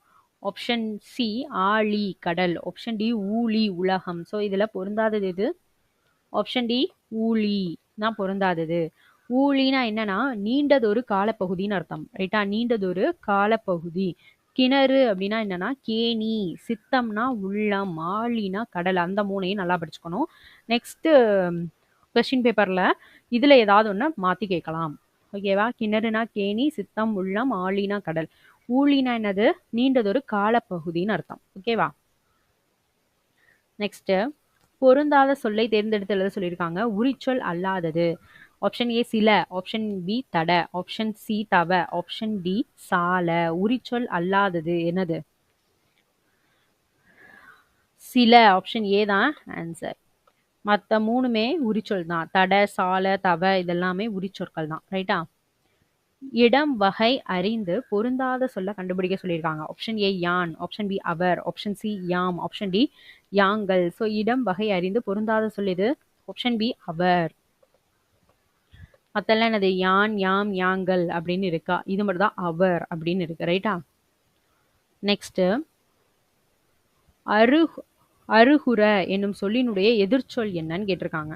ஆப்ஷன் சி ஆழி கடல், ஆப்ஷன் டி ஊழி உலகம். ஸோ இதுல பொருந்தாதது எது? ஆப்ஷன் டி ஊழி தான் பொருந்தாதது. ஊழினா என்னன்னா நீண்டதொரு காலப்பகுதின்னு அர்த்தம். ரைட்டா? நீண்டதொரு காலப்பகுதி. கிணறு அப்படின்னா என்னன்னா கேணி, சித்தம்னா உள்ளம், ஆழினா கடல். அந்த மூணையும் நல்லா படிச்சுக்கணும். நெக்ஸ்ட் கொஸ்டின் பேப்பர்ல இதுல ஏதாவது ஒன்று மாத்தி கேட்கலாம். ஓகேவா? கிணறுனா கேணி, சித்தம் உள்ளம், ஆழினா கடல். ஊழினா என்னது? நீண்டதொரு காலப்பகுதின்னு அர்த்தம். ஓகேவா? நெக்ஸ்ட், பொருந்தாத சொல்லை தேர்ந்தெடுத்து எழுத சொல்லியிருக்காங்க. உரிச்சொல் அல்லாதது. ஆப்ஷன் ஏ சில, ஆப்ஷன் பி தட, ஆப்ஷன் சி தவ, ஆப்ஷன் டி சால. உரிச்சொல் அல்லாதது என்னது? சில. ஆப்ஷன் ஏ தான் ஆன்சர். மற்ற மூணுமே உரிச்சொல் தான். தட சால தவ இதெல்லாமே உரிச்சொற்கள் தான். ரைட்டா? இடம் வகை அறிந்து பொருந்தாத சொல்ல கண்டுபிடிக்க சொல்லியிருக்காங்க. ஆப்ஷன் ஏ யான், ஆப்ஷன் பி அவர், ஆப்ஷன் சி யாம், ஆப்ஷன் டி யாங்கள். ஸோ இடம் வகை அறிந்து பொருந்தாத சொல் இது? ஆப்ஷன் பி அவர். மத்தெல்லாம் என்னது? யான், யாம், யாங்கள் அப்படின்னு இருக்கா? இது மட்டும் தான் அவர் அப்படின்னு இருக்கு. ரைட்டா? நெக்ஸ்ட், அருகு அருகுற என்னும் சொல்லினுடைய எதிர்ச்சொல் என்னன்னு கேட்டிருக்காங்க.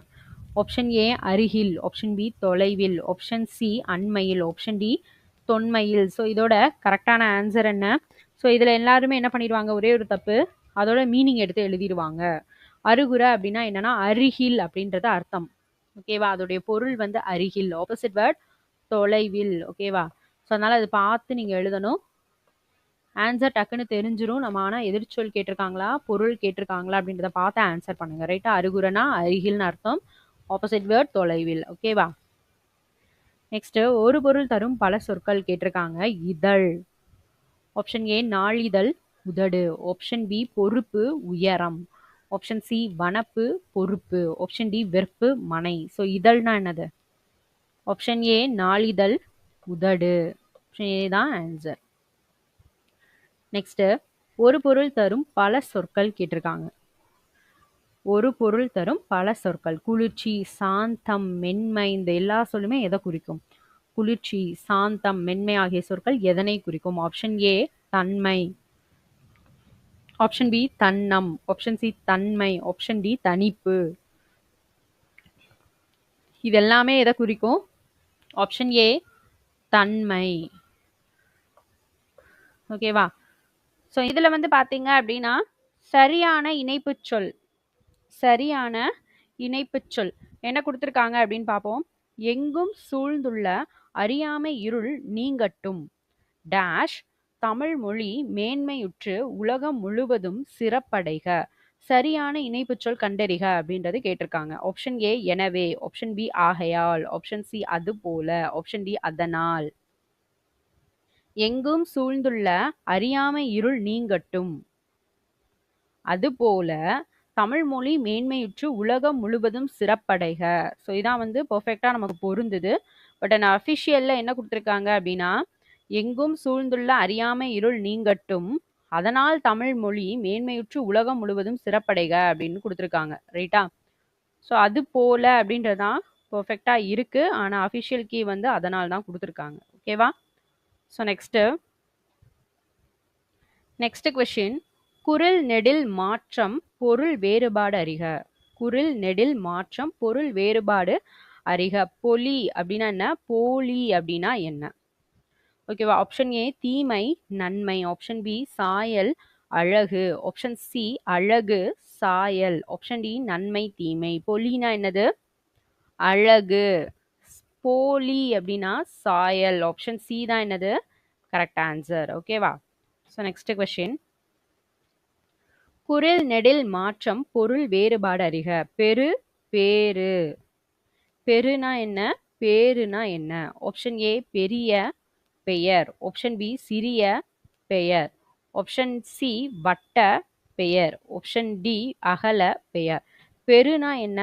ஆப்ஷன் ஏ அருகில், ஆப்ஷன் பி தொலைவில், ஆப்ஷன் சி அண்மையில், ஆப்ஷன் டி தொன்மையில். ஸோ இதோட கரெக்டான ஆன்சர் என்ன? ஸோ இதில் எல்லாருமே என்ன பண்ணிடுவாங்க? ஒரே ஒரு தப்பு, அதோட மீனிங் எடுத்து எழுதிடுவாங்க. அருகுற அப்படின்னா என்னன்னா அருகில் அப்படின்றது அர்த்தம். ஓகேவா? அதோடைய பொருள் வந்து அருகில். ஆப்போசிட் வேர்ட் தொலைவில். ஓகேவா? ஸோ அதனால அதை பார்த்து நீங்கள் எழுதணும். ஆன்சர் டக்குன்னு தெரிஞ்சிரும். நம்ம ஆனால் எதிர்ச்சொல் கேட்டிருக்காங்களா, பொருள் கேட்டிருக்காங்களா அப்படின்றத பார்த்து ஆன்சர் பண்ணுங்க. ரைட்டா? அருகுறனா அருகில்னு அர்த்தம். ஆப்போசிட் வேர்ட் தொலைவில். ஓகேவா? நெக்ஸ்ட், ஒரு பொருள் தரும் பல சொற்கள் கேட்டிருக்காங்க. இதழ். ஆப்ஷன் ஏ நாளிதழ், உதடு. ஆப்ஷன் பி பொறுப்பு, உயரம். ஆப்ஷன் சி வனப்பு, பொறுப்பு. ஆப்ஷன் டி வெறுப்பு, மனை. ஸோ இதழ்னா என்னது? ஆப்ஷன் ஏ நாளிதழ், உதடு. ஆப்ஷன் ஏ தான் ஆன்சர். நெக்ஸ்ட், ஒரு பொருள் தரும் பல சொற்கள் கேட்டிருக்காங்க. ஒரு பொருள் தரும் பல சொற்கள். குளிர்ச்சி, சாந்தம், மென்மை, இந்த எல்லா சொல்லுமே எதை குறிக்கும்? குளிர்ச்சி, சாந்தம், மென்மை ஆகிய சொற்கள் எதனை குறிக்கும்? ஆப்ஷன் ஏ தன்மை, ஆப்ஷன் பி தன்னம், ஆப்ஷன் சி தன்மை, ஆப்ஷன் டி தனிப்பு. இது எல்லாமே எதை குறிக்கும்? ஆப்ஷன் ஏ தன்மை. ஓகேவா? ஸோ இதில் வந்து பார்த்தீங்க அப்படின்னா சரியான இணைப்புச் சொல், சரியான இணைப்புச் சொல் என்ன கொடுத்துருக்காங்க அப்படின்னு பார்ப்போம். எங்கும் சூழ்ந்துள்ள அறியாமை இருள் நீங்கட்டும் டேஷ் தமிழ் மொழி மேன்மையுற்று உலகம் முழுவதும் சிறப்படைக. சரியான இணைப்புச் சொல் கண்டறிக அப்படின்றது கேட்டிருக்காங்க. ஆப்ஷன் ஏ எனவே, ஆப்ஷன் பி ஆகையால், ஆப்ஷன் சி அது போல, ஆப்ஷன் டி அதனால். எங்கும் சூழ்ந்துள்ள அறியாமை இருள் நீங்கட்டும், அதுபோல தமிழ் மொழி மேன்மையுற்று உலகம் முழுவதும் சிறப்படைக. ஸோ இதான் வந்து பெர்ஃபெக்டா நமக்கு பொருந்துது. பட் நான் அஃபிஷியல்ல என்ன கொடுத்துருக்காங்க அப்படின்னா எங்கும் சூழ்ந்துள்ள அறியாமை இருள் நீங்கட்டும் அதனால் தமிழ் மொழி மேன்மையுற்று உலகம் முழுவதும் சிறப்படைக அப்படின்னு கொடுத்துருக்காங்க. ரைட்டா? ஸோ அது போல அப்படின்றதான் பெர்ஃபெக்டா இருக்கு. ஆனா அஃபிஷியல் கீ வந்து அதனால் தான் கொடுத்துருக்காங்க. ஓகேவா? ஸோ நெக்ஸ்ட் கொஸ்டின், குரில் நெடில் மாற்றம் பொருள் வேறுபாடு அறிக. குரில் நெடில் மாற்றம் பொருள் வேறுபாடு அறிக. பொலி அப்படின்னா என்ன? போலி அப்படின்னா என்ன? ஓகேவா? ஆப்ஷன் ஏ தீமை, நன்மை. ஆப்ஷன் பி சாயல், அழகு. ஆப்ஷன் சி அழகு, சாயல். ஆப்ஷன் டி நன்மை, தீமை. பொலினா என்னது? அழகு. போலி அப்படின்னா சாயல். ஆப்ஷன் சி தான் என்னது? Correct answer. ஓகேவா? ஸோ நெக்ஸ்ட் கொஸ்டின், குரில் நெடில் மாற்றம் பொருள் வேறுபாடு அறிக. பெரு, பேரு. பெருனா என்ன? பேருனா என்ன? ஆப்ஷன் ஏ பெரிய பெயர், ஆப்ஷன் பி சிறிய பெயர், ஆப்ஷன் சி வட்ட பெயர், ஆப்ஷன் டி அகல பெயர். பெருனா என்ன?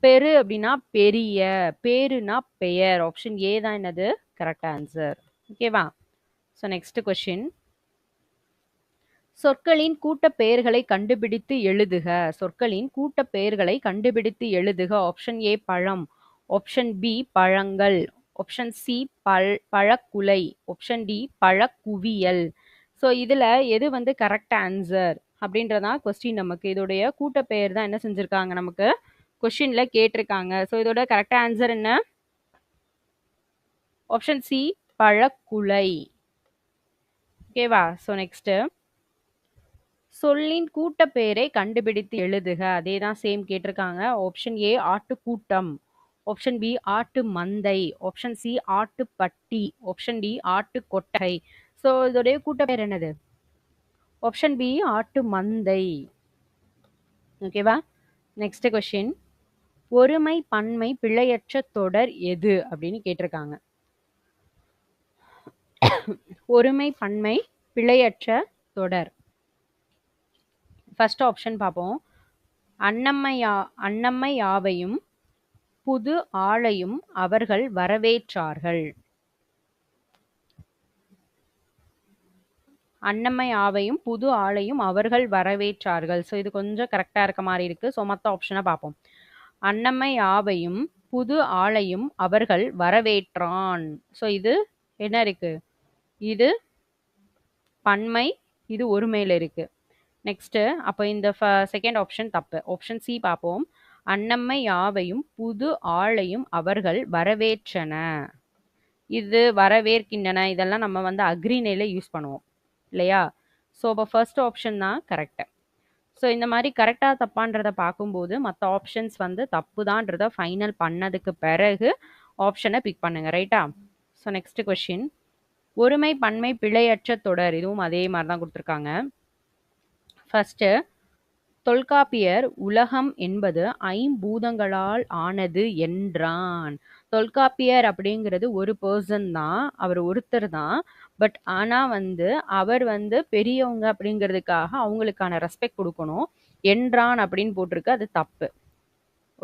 பெரு அப்படின்னா பெரிய, பேருனா பெயர். ஆப்ஷன் ஏ தான் என்னது? Correct answer. ஓகேவா? ஸோ நெக்ஸ்ட் கொஸ்டின், சொற்களின் கூட்ட பெயர்களை கண்டுபிடித்து எழுதுக. சொற்களின் கூட்ட பெயர்களை கண்டுபிடித்து எழுதுக. ஆப்ஷன் ஏ பழம், ஆப்ஷன் பி பழங்கள், ஆப்ஷன் சி பழக்குலை, ஆப்ஷன் டி பழக்குவியல். ஸோ இதில் எது வந்து கரெக்ட் ஆன்சர் அப்படின்றதான் கொஸ்டின். நமக்கு இதோடைய கூட்ட பெயர் தான் என்ன செஞ்சுருக்காங்க, நமக்கு கொஸ்டின்ல கேட்டிருக்காங்க. ஸோ இதோட கரெக்ட் ஆன்சர் என்ன? ஆப்ஷன் சி பழக்குலை. ஓகேவா? ஸோ நெக்ஸ்ட், சொல்லின் கூட்ட பெயரை கண்டுபிடித்து எழுதுக. அதே தான் சேம் கேட்டிருக்காங்க. ஆப்ஷன் ஏ ஆட்டுக்கூட்டம், ஆப்ஷன் பி ஆட்டு மந்தை, ஆப்ஷன் சி ஆட்டுப்பட்டி, ஆப்ஷன் டி ஆட்டு கொட்டகை. ஸோ இதோடைய கூட்ட பெயர் என்னது? ஆப்ஷன் பி ஆட்டு மந்தை. ஓகேவா? நெக்ஸ்ட் கொஸ்டின், ஒருமை பன்மை பிழையற்ற தொடர் எது அப்படின்னு கேட்டிருக்காங்க. ஒருமை பன்மை பிழையற்ற தொடர். ஃபர்ஸ்ட் ஆப்ஷன் பார்ப்போம். அன்னம்மை யாவையும் புது ஆளையும் அவர்கள் வரவேற்றார்கள். அன்னம்மை ஆவையும் புது ஆளையும் அவர்கள் வரவேற்றார்கள். ஸோ இது கொஞ்சம் கரெக்டாக இருக்க மாதிரி இருக்கு. ஸோ மற்ற ஆப்ஷனை பார்ப்போம். அன்னம்மை ஆவையும் புது ஆளையும் அவர்கள் வரவேற்றான். ஸோ இது என்ன இருக்கு? இது பன்மை, இது ஒருமையில இருக்கு. நெக்ஸ்ட்டு அப்போ இந்த செகண்ட் ஆப்ஷன் தப்பு. ஆப்ஷன் சி பார்ப்போம். அன்னம்மை யாவையும் புது ஆளையும் அவர்கள் வரவேற்றன. இது வரவேற்கின்றன இதெல்லாம் நம்ம வந்து அக்ரிணையில யூஸ் பண்ணுவோம் இல்லையா? ஸோ அப்போ ஃபர்ஸ்ட் ஆப்ஷன் தான் கரெக்ட். ஸோ இந்த மாதிரி கரெக்டாக தப்பான்றதை பார்க்கும்போது மற்ற ஆப்ஷன்ஸ் வந்து தப்பு தான்றதை ஃபைனல் பண்ணதுக்கு பிறகு ஆப்ஷனை பிக் பண்ணுங்க, ரைட்டா? So next question. ஒருமை பன்மை பிழையற்ற தொடர், இதுவும் அதே மாதிரி தான் கொடுத்துருக்காங்க. ஃபர்ஸ்ட், தொல்காப்பியர் உலகம் என்பது ஐம்பூதங்களால் ஆனது என்றான். தொல்காப்பியர் அப்படிங்கிறது ஒரு பர்சன் தான், அவர் ஒருத்தர் தான். பட் ஆனால் வந்து அவர் வந்து பெரியவங்க அப்படிங்கிறதுக்காக அவங்களுக்கான ரெஸ்பெக்ட் கொடுக்கணும். என்றான் அப்படின்னு போட்டிருக்கு, அது தப்பு.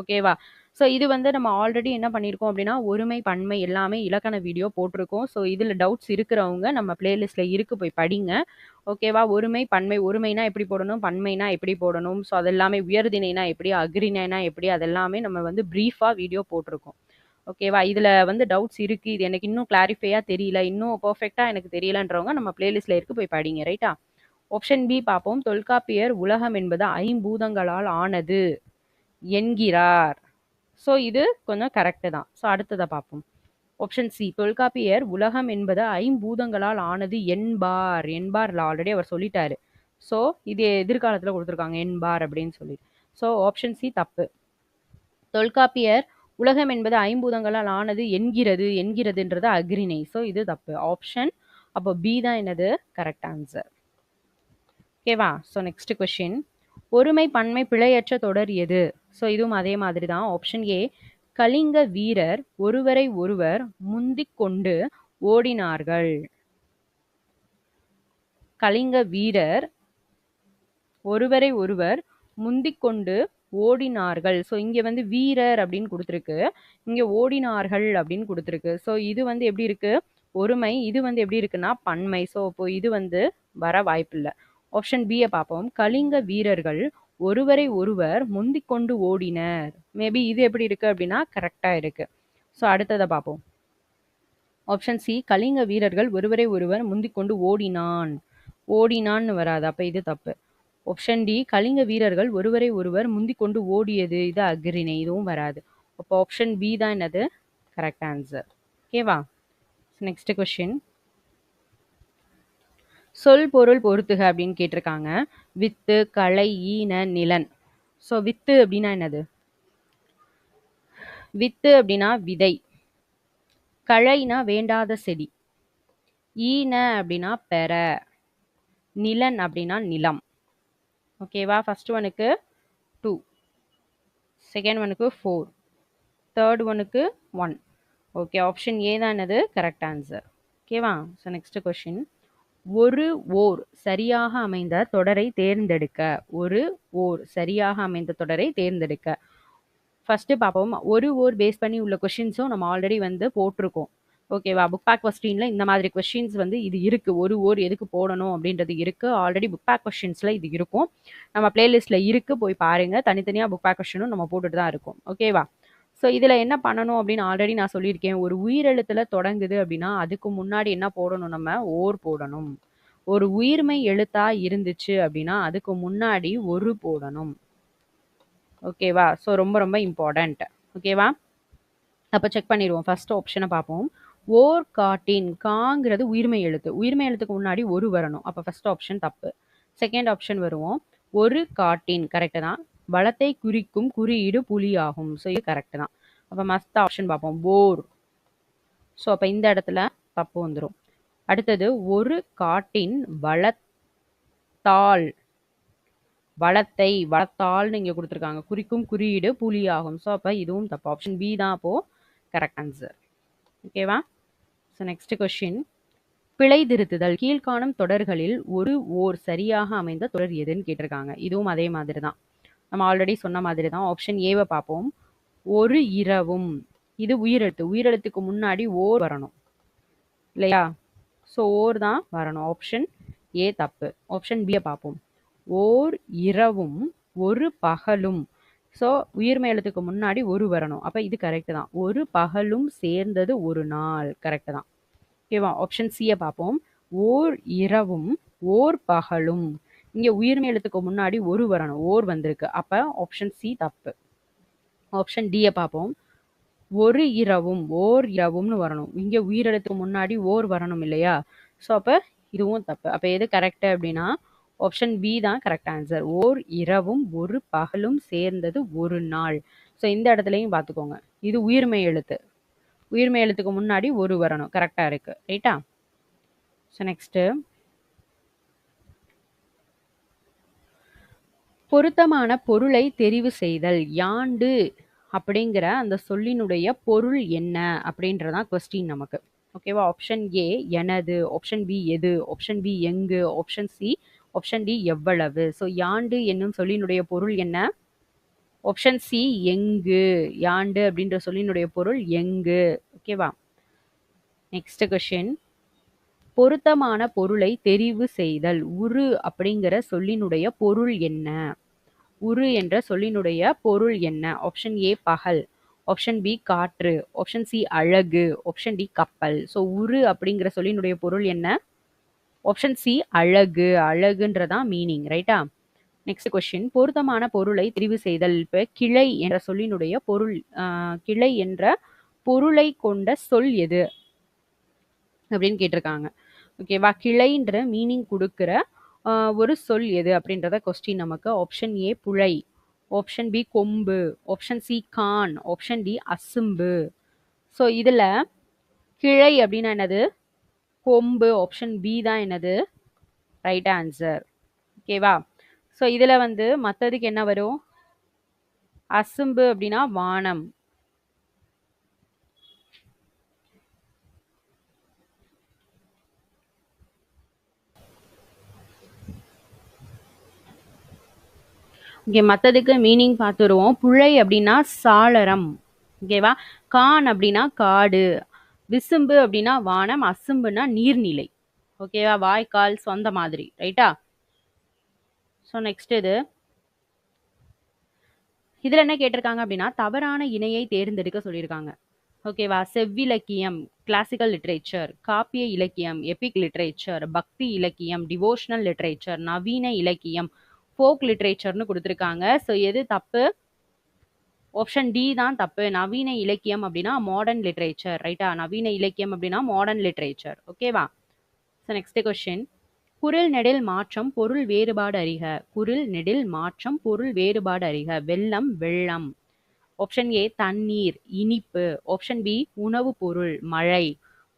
ஓகேவா? ஸோ இது வந்து நம்ம ஆல்ரெடி என்ன பண்ணியிருக்கோம் அப்படின்னா ஒருமை பன்மை எல்லாமே இலக்கண வீடியோ போட்டிருக்கோம். ஸோ இதில் டவுட்ஸ் இருக்கிறவங்க நம்ம பிளேலிஸ்ட்டில் இருக்கு, போய் படிங்க. ஓகேவா? ஒருமை பன்மை, ஒருமைனா எப்படி போடணும், பன்மைனா எப்படி போடணும், ஸோ அதெல்லாமே உயர்திணைனா எப்படி, அக்ரிணைனா எப்படி, அதெல்லாமே நம்ம வந்து ப்ரீஃபாக வீடியோ போட்டிருக்கோம். ஓகேவா? இதில் வந்து டவுட்ஸ் இருக்குது, இது எனக்கு இன்னும் கிளாரிஃபையாக தெரியல, இன்னும் பர்ஃபெக்டாக எனக்கு தெரியலன்றவங்க நம்ம பிளேலிஸ்ட்டில் இருக்கு, போய் படிங்க, ரைட்டா? ஆப்ஷன் பி பார்ப்போம். தொல்காப்பியர் உலகம் என்பது ஐம்பூதங்களால் ஆனது என்கிறார். ஸோ இது கொஞ்சம் கரெக்டு தான். ஸோ அடுத்ததை பார்ப்போம். ஆப்ஷன் சி, தொல்காப்பியர் உலகம் என்பது ஐம்பூதங்களால் ஆனது என்பார். என்பார்ல ஆல்ரெடி அவர் சொல்லிட்டாரு. ஸோ இது எதிர்காலத்தில் கொடுத்துருக்காங்க என்பார் அப்படின்னு சொல்லி. ஸோ ஆப்ஷன் சி தப்பு. தொல்காப்பியர் உலகம் என்பது ஐம்பூதங்களால் ஆனது என்கிறது, என்கிறதுன்றது அக்ரிணை. ஸோ இது தப்பு. ஆப்ஷன் அப்போ பி தான் என்னது கரெக்ட் ஆன்சர். ஓகேவா? So next question. ஒருமை பன்மை பிழையற்ற தொடர் எது? ஸோ இதுவும் அதே மாதிரி தான். ஆப்ஷன் ஏ, கலிங்க வீரர் ஒருவரை ஒருவர் முந்திக் கொண்டு ஓடினார்கள். கலிங்க வீரர் ஒருவரை ஒருவர் முந்திக் கொண்டு ஓடினார்கள். ஸோ இங்கே வந்து வீரர் அப்படின்னு கொடுத்துருக்கு, இங்கே ஓடினார்கள் அப்படின்னு கொடுத்துருக்கு. ஸோ இது வந்து எப்படி இருக்கு? ஒருமை. இது வந்து எப்படி இருக்குன்னா பன்மை. ஸோ இப்போ இது வந்து வர வாய்ப்பில்லை. ஆப்ஷன் பியை பார்ப்போம். கலிங்க வீரர்கள் ஒருவரை ஒருவர் முந்திக் கொண்டு ஓடினர். மேபி இது எப்படி இருக்கு அப்படின்னா கரெக்டாக இருக்கு. ஸோ அடுத்ததை பார்ப்போம். ஆப்ஷன் சி, கலிங்க வீரர்கள் ஒருவரை ஒருவர் முந்திக் கொண்டு ஓடினான். ஓடினான்னு வராது, அப்போ இது தப்பு. ஆப்ஷன் டி, கலிங்க வீரர்கள் ஒருவரை ஒருவர் முந்திக் கொண்டு ஓடியது, இது அக்ரிணை, இதுவும் வராது. அப்போ ஆப்ஷன் பி தான் என்னது கரெக்ட் ஆன்சர். ஓகேவா? Next question. சொல் பொருள் பொறுத்துக அப்படின்னு கேட்டிருக்காங்க. வித்து, களை, ஈன, நிலன். ஸோ வித்து அப்படின்னா என்னது? வித்து அப்படின்னா விதை. களைனா வேண்டாத செடி. ஈன அப்படின்னா பெற. நிலன் அப்படின்னா நிலம். ஓகேவா? ஃபர்ஸ்ட் ஒனுக்கு 2, செகண்ட் ஒனுக்கு 4, தேர்ட் ஒனுக்கு 1. ஓகே, ஆப்ஷன் ஏ தான் என்னது கரெக்ட் ஆன்சர். ஓகேவா? So next question. ஒரு ஓர் சரியாக அமைந்த தொடரை தேர்ந்தெடுக்க. ஒரு ஓர் சரியாக அமைந்த தொடரை தேர்ந்தெடுக்க. ஃபர்ஸ்ட் பார்ப்போம். ஒரு ஓர் பேஸ் பண்ணி உள்ள கொஸ்டின்ஸும் நம்ம ஆல்ரெடி வந்து போட்டிருக்கோம். ஓகேவா? புக் பேக் கொஸ்டின்ல இந்த மாதிரி கொஸ்டின்ஸ் வந்து இது இருக்கு. ஒரு ஓர் எதுக்கு போடணும் அப்படின்றது இருக்கு. ஆல்ரெடி புக் பேக் கொஸ்டின்ஸ்ல இது இருக்கும். நம்ம பிளேலிஸ்ட்ல இருக்கு, போய் பாருங்க. தனித்தனியாக புக் பேக் கொஸ்டினும் நம்ம போட்டுட்டு தான் இருக்கும். ஓகேவா? ஸோ இதில் என்ன பண்ணணும் அப்படின்னு ஆல்ரெடி நான் சொல்லியிருக்கேன். ஒரு உயிரெழுத்தில் தொடங்குது அப்படின்னா அதுக்கு முன்னாடி என்ன போடணும்? நம்ம ஓர் போடணும். ஒரு உயிர்மை எழுத்தா இருந்துச்சு அப்படின்னா அதுக்கு முன்னாடி ஒரு போடணும். ஓகேவா? ஸோ ரொம்ப ரொம்ப இம்பார்ட்டண்ட். ஓகேவா? அப்போ செக் பண்ணிடுவோம். ஃபர்ஸ்ட் ஆப்ஷனை பார்ப்போம். ஓர் காட்டின். காங்கிறது உயிர்மை எழுத்து. உயிர்மை எழுத்துக்கு முன்னாடி ஒரு வரணும். அப்போ ஃபர்ஸ்ட் ஆப்ஷன் தப்பு. செகண்ட் ஆப்ஷன் வருவோம். ஒரு காட்டின் கரெக்டு தான். வளத்தை குறிக்கும் குறியீடு புலி ஆகும். ஸோ இது கரெக்டு தான். அப்போ மஸ்ட் ஆப்ஷன் பார்ப்போம். ஓர். ஸோ அப்போ இந்த இடத்துல தப்பு வந்துடும். அடுத்தது ஒரு காட்டின் வளத்தால். வளத்தை வளத்தால்னு இங்கே கொடுத்துருக்காங்க. குறிக்கும் குறியீடு புலி ஆகும். ஸோ அப்போ இதுவும் தப்பு. ஆப்ஷன் பி தான் அப்போ கரெக்ட் ஆன்சர். ஓகேவா? So next question. பிழை திருத்துதல். கீழ்காணும் தொடர்களில் ஒரு ஓர் சரியாக அமைந்த தொடர் எதுன்னு கேட்டிருக்காங்க. இதுவும் அதே மாதிரி தான், நம்ம ஆல்ரெடி சொன்ன மாதிரி தான். ஆப்ஷன் ஏவை பார்ப்போம். ஒரு இரவும். இது உயிரெழுத்து. உயிரெழுத்துக்கு முன்னாடி ஓர் வரணும் இல்லையா? ஸோ ஓர் தான் வரணும். ஆப்ஷன் ஏ தப்பு. ஆப்ஷன் பியை பார்ப்போம். ஓர் இரவும் ஒரு பகலும். ஸோ உயிர்மெய் எழுத்துக்கு முன்னாடி ஒரு வரணும். அப்ப இது கரெக்ட் தான். ஒரு பகலும் சேர்ந்தது ஒரு நாள். கரெக்ட் தான். ஓகேவா? ஆப்ஷன் சிய பார்ப்போம். ஓர் இரவும் ஓர் பகலும். இங்க உயிர்மெய் எழுத்துக்கு முன்னாடி ஒரு வரணும். ஓர் வந்திருக்கு. அப்ப ஆப்ஷன் சி தப்பு. ஆப்ஷன் டிய பார்ப்போம். ஒரு இரவும் ஓர் இரவும்னு வரணும். இங்க உயிரெழுத்துக்கு முன்னாடி ஓர் வரணும் இல்லையா? ஸோ அப்ப இதுவும் தப்பு. அப்ப எது கரெக்ட் அப்படின்னா ஆப்ஷன் பி தான் கரெக்ட் ஆன்சர். ஓர் இரவும் ஒரு பகலும் சேர்ந்தது ஒரு நாள். ஸோ இந்த இடத்துலையும் பார்த்துக்கோங்க. இது உயிர்மெய் எழுத்து. உயிர்மெய் எழுத்துக்கு முன்னாடி ஒரு வரணும். கரெக்டா இருக்கு. ரைட்டா? ஸோ நெக்ஸ்ட், பொருத்தமான பொருளை தெரிவு செய்தல். யாண்டு அப்படிங்கிற அந்த சொல்லினுடைய பொருள் என்ன அப்படின்றதான் கொஸ்டின் நமக்கு. ஓகேவா? ஆப்ஷன் ஏ எனது, ஆப்ஷன் பி எது, ஆப்ஷன் பி எங்கு, ஆப்ஷன் சி, ஆப்ஷன் டி எவ்வளவு. ஸோ யாண்டு என்னும் சொல்லினுடைய பொருள் என்ன? ஆப்ஷன் சி எங்கு. யாண்டு அப்படின்ற சொல்லினுடைய பொருள் எங்கு. ஓகேவா? நெக்ஸ்ட் கொஸ்டின், பொருத்தமான பொருளை தெரிவு செய்தல். உரு அப்படிங்கிற சொல்லினுடைய பொருள் என்ன? உரு என்ற சொல்லினுடைய பொருள் என்ன? ஆப்ஷன் ஏ பகல், ஆப்ஷன் பி காற்று, ஆப்ஷன் சி அழகு, ஆப்ஷன் டி கப்பல். ஸோ உரு அப்படிங்கிற சொல்லினுடைய பொருள் என்ன? ஆப்ஷன் சி அழகு. அழகுன்றதான் மீனிங். ரைட்டா? நெக்ஸ்ட் கொஸ்டின், பொருத்தமான பொருளை தெரிவு செய்தல். இப்போ கிளை என்ற சொல்லினுடைய பொருள், கிளை என்ற பொருளை கொண்ட சொல் எது அப்படின்னு கேட்டிருக்காங்க. ஓகேவா? கிளைன்ற மீனிங் கொடுக்குற ஒரு சொல் எது அப்படின்றத கொஸ்டின் நமக்கு. ஆப்ஷன் ஏ புழை, ஆப்ஷன் பி கொம்பு, ஆப்ஷன் சி கான், ஆப்ஷன் டி அசும்பு. ஸோ இதில் கிளை அப்படின்னா என்னது? கொம்பு. ஆப்ஷன் பி தான் என்னது? Right answer. ஓகேவா? ஸோ இதில் வந்து மற்றதுக்கு என்ன வரும்? அசும்பு அப்படின்னா வானம். இங்கே மற்றதுக்கு மீனிங் பார்த்துருவோம். புழை அப்படின்னா சாளரம். ஓகேவா? கான் அப்படின்னா காடு, விசும்பு அப்படின்னா வானம், அசும்புனா நீர்நிலை. ஓகேவா? வாய்க்கால் சொந்த மாதிரி. ரைட்டா? ஸோ நெக்ஸ்ட் இதில் என்ன கேட்டிருக்காங்க அப்படின்னா தவறான இணையை தேர்ந்தெடுக்க சொல்லியிருக்காங்க. ஓகேவா? செவ்விலக்கியம் கிளாசிக்கல் லிட்ரேச்சர், காப்பிய இலக்கியம் எபிக் லிட்ரேச்சர், பக்தி இலக்கியம் டிவோஷனல் லிட்ரேச்சர், நவீன இலக்கியம் ஃபோக் லிட்ரேச்சர்னு கொடுத்துருக்காங்க. ஸோ எது தப்பு? ஆப்ஷன் டி தான் தப்பு. நவீன இலக்கியம் அப்படின்னா மாடர்ன் லிட்ரேச்சர். ரைட்டா? நவீன இலக்கியம் அப்படின்னா மாடர்ன் லிட்ரேச்சர். ஓகேவா? ஸோ நெக்ஸ்ட் கொஸ்டின், குரில் நெடில் மாற்றம் பொருள் வேறுபாடு அறிக. குரில் நெடில் மாற்றம் பொருள் வேறுபாடு அறிக. வெள்ளம் வெள்ளம். ஆப்ஷன் ஏ தண்ணீர் இனிப்பு, ஆப்ஷன் பி உணவு பொருள் மழை,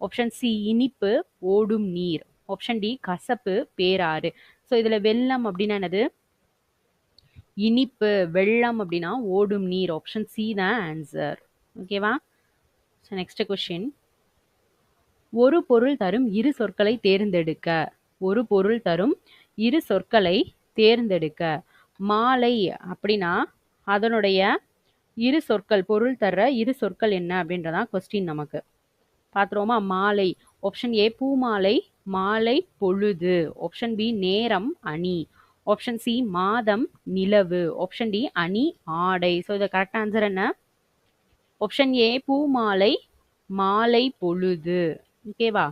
ஆப்ஷன் சி இனிப்பு ஓடும் நீர், ஆப்ஷன் டி கசப்பு பேராறு. ஸோ இதில் வெள்ளம் அப்படின்னா என்னது? இனிப்பு. வெள்ளம் அப்படின்னா ஓடும் நீர். ஆப்ஷன் சி தான் ஆன்சர். ஓகேவா? ஸோ நெக்ஸ்ட் கொஸ்டின், ஒரு பொருள் தரும் இரு சொற்களை தேர்ந்தெடுக்க. ஒரு பொருள் தரும் இரு சொற்களை தேர்ந்தெடுக்க. மாலை அப்படின்னா அதனுடைய இரு சொற்கள், பொருள் தர்ற இரு சொற்கள் என்ன அப்படின்றதான் கொஸ்டின் நமக்கு. பார்த்துருவோமா? மாலை. ஆப்ஷன் ஏ பூமாலை, மாலை பொழுது, ஆப்ஷன் பி நேரம் அணி, ஆப்ஷன் சி மாதம் நிலவு, ஆப்ஷன் டி அணி ஆடை. ஸோ இது கரெக்ட் ஆன்சர் என்ன? ஆப்ஷன் ஏ பூமாலை மாலை பொழுது. ஓகேவா?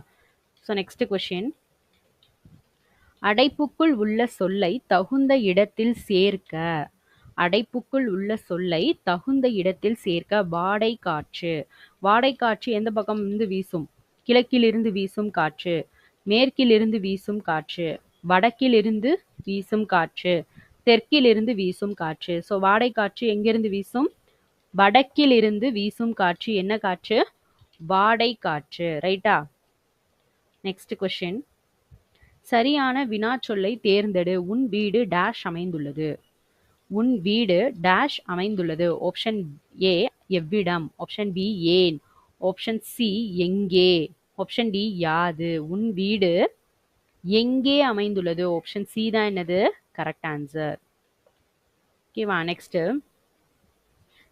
ஸோ நெக்ஸ்ட் கொஸ்டின், அடைப்புக்குள் உள்ள சொல்லை தகுந்த இடத்தில் சேர்க்க. அடைப்புக்குள் உள்ள சொல்லை தகுந்த இடத்தில் சேர்க்க. வாடை காற்று. வாடை காற்று எந்த பக்கம் இருந்து வீசும்? கிழக்கிலிருந்து வீசும் காற்று, மேற்கிலிருந்து வீசும் காற்று, வடக்கிலிருந்து வீசும் காற்று, தெற்கிலிருந்து வீசும் காற்று. ஸோ வாடை காற்று எங்கிருந்து வீசும்? வடக்கிலிருந்து வீசும் காற்று என்ன காற்று? வாடை காற்று. ரைட்டா? நெக்ஸ்ட் கொஸ்டின், சரியான வினா சொல்லை தேர்ந்தெடு. உன் வீடு டேஷ் அமைந்துள்ளது. உன் வீடு டேஷ் அமைந்துள்ளது. ஆப்ஷன் ஏ எவ்விடம், ஆப்ஷன் பி ஏன், ஆப்ஷன் சி எங்கே, ஆப்ஷன் டி யாது. உன் வீடு எங்கே அமைந்துள்ளது? ஆப்ஷன் சி தான் என்னது? Correct answer. ஓகேவா? நெக்ஸ்ட்,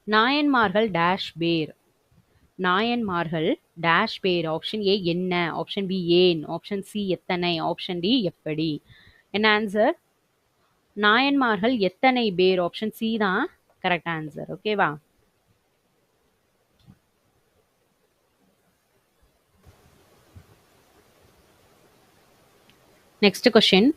நாயன்மார்கள் டேஷ் பேர். நாயன்மார்கள் டேஷ் பேர். ஆப்ஷன் ஏ என்ன, ஆப்ஷன் பி ஏன், ஆப்ஷன் சி எத்தனை, ஆப்ஷன் டி எப்படி. என்ன ஆன்சர்? நாயன்மார்கள் எத்தனை பேர்? ஆப்ஷன் சி தான் கரெக்ட் ஆன்சர். ஓகேவா? நெக்ஸ்ட் கொஸ்டின்,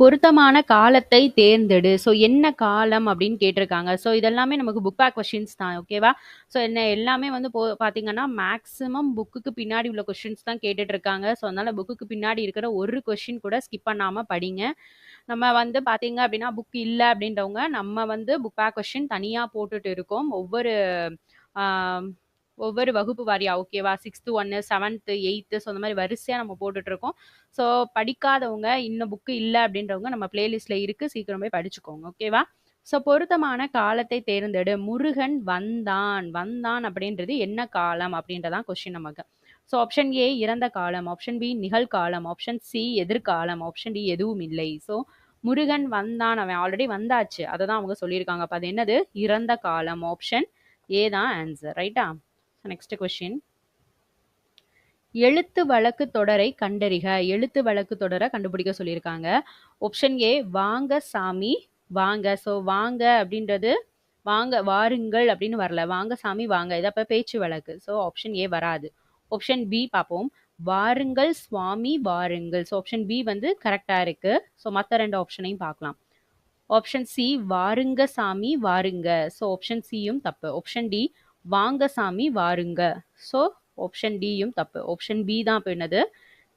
பொருத்தமான காலத்தை தேர்ந்தெடு. ஸோ என்ன காலம் அப்படின்னு கேட்டிருக்காங்க. ஸோ இதெல்லாமே நமக்கு புக் பேக் கொஸ்டின்ஸ் தான். ஓகேவா? ஸோ என்ன எல்லாமே வந்து பார்த்தீங்கன்னா மேக்ஸிமம் புக்குக்கு பின்னாடி உள்ள கொஸ்டின்ஸ் தான் கேட்டுட்டு இருக்காங்க. ஸோ அதனால புக்குக்கு பின்னாடி இருக்கிற ஒரு கொஸ்டின் கூட ஸ்கிப் பண்ணாமல் படிங்க. நம்ம வந்து பார்த்தீங்க அப்படின்னா புக் இல்லை அப்படின்றவங்க நம்ம வந்து புக் பேக் கொஸ்டின் தனியாக போட்டுட்டு இருக்கோம். ஒவ்வொரு வகுப்பு வாரியா. ஓகேவா? 6th 1, 7th 8th ஸோ அந்த மாதிரி வரிசையாக நம்ம போட்டுட்டு இருக்கோம். ஸோ படிக்காதவங்க இன்னும் புக்கு இல்லை அப்படின்றவங்க நம்ம பிளேலிஸ்ட்ல இருக்கு, சீக்கிரம் போய் படிச்சுக்கோங்க. ஓகேவா? ஸோ பொருத்தமான காலத்தை தேர்ந்தெடு. முருகன் வந்தான். வந்தான் அப்படின்றது என்ன காலம் அப்படின்றதான் கொஸ்டின் நமக்கு. ஸோ ஆப்ஷன் ஏ இறந்த காலம், ஆப்ஷன் பி நிகழ்காலம், ஆப்ஷன் சி எதிர்காலம், ஆப்ஷன் டி எதுவும் இல்லை. ஸோ முருகன் வந்தான், அவன் ஆல்ரெடி வந்தாச்சு, அதை தான் அவங்க சொல்லியிருக்காங்க. அப்போ அது என்னது? இறந்த காலம். ஆப்ஷன் ஏ தான் ஆன்சர். ரைட்டா? நெக்ஸ்ட் கொஸ்டின், எழுத்து வழக்கு தொடரை கண்டறிக. எழுத்து வழக்கு தொடரை கண்டுபிடிக்க சொல்லியிருக்காங்க. ஆப்ஷன் ஏ வாங்க சாமி வாங்க. ஸோ வாங்க அப்படின்றது வாங்க வாருங்கள் அப்படின்னு வரல, வாங்க சாமி வாங்க, இது அப்போ பேச்சு வழக்கு. ஸோ ஆப்ஷன் ஏ வராது. ஆப்ஷன் பி பார்ப்போம், வாருங்கள் சுவாமி வாருங்கள். ஸோ ஆப்ஷன் பி வந்து கரெக்டாக இருக்கு. ஸோ மற்ற ரெண்டு ஆப்ஷனையும் பார்க்கலாம். ஆப்ஷன் சி வாருங்க சாமி வாருங்க. ஸோ ஆப்ஷன் சியும் தப்பு. ஆப்ஷன் டி வாங்க சாமி வாருங்க. ஸோ ஆப்ஷன் டியும் தப்பு. ஆப்ஷன் பி தான் இப்போ என்னது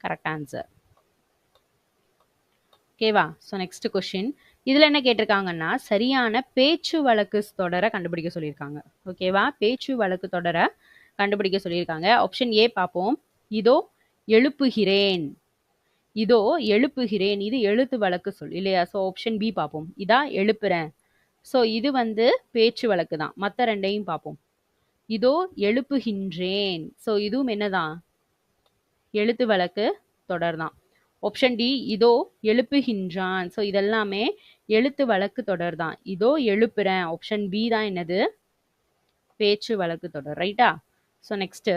கரெக்ட் ஆன்சர். ஓகேவா? ஸோ நெக்ஸ்ட் கொஸ்டின், இதில் என்ன கேட்டிருக்காங்கன்னா சரியான பேச்சு வழக்கு தொடரை கண்டுபிடிக்க சொல்லியிருக்காங்க. ஓகேவா? பேச்சு வழக்கு தொடரை கண்டுபிடிக்க சொல்லியிருக்காங்க. ஆப்ஷன் ஏ பார்ப்போம், இதோ எழுப்புகிறேன். இதோ எழுப்புகிறேன், இது எழுத்து வழக்கு சொல் இல்லையா? ஸோ ஆப்ஷன் பி பார்ப்போம், இதா எழுப்புறேன். ஸோ இது வந்து பேச்சு வழக்கு தான். மற்ற ரெண்டையும் பார்ப்போம். இதோ எழுப்புகின்றேன். ஸோ இதுவும் என்னதான்? எழுத்து வழக்கு தொடர் தான். ஆப்ஷன் டி இதோ எழுப்புகின்றான். ஸோ இதெல்லாமே எழுத்து வழக்கு தொடர் தான். இதோ எழுப்புறேன், ஆப்ஷன் பி தான் என்னது? பேச்சு வழக்கு தொடர். ரைட்டா? ஸோ நெக்ஸ்ட்,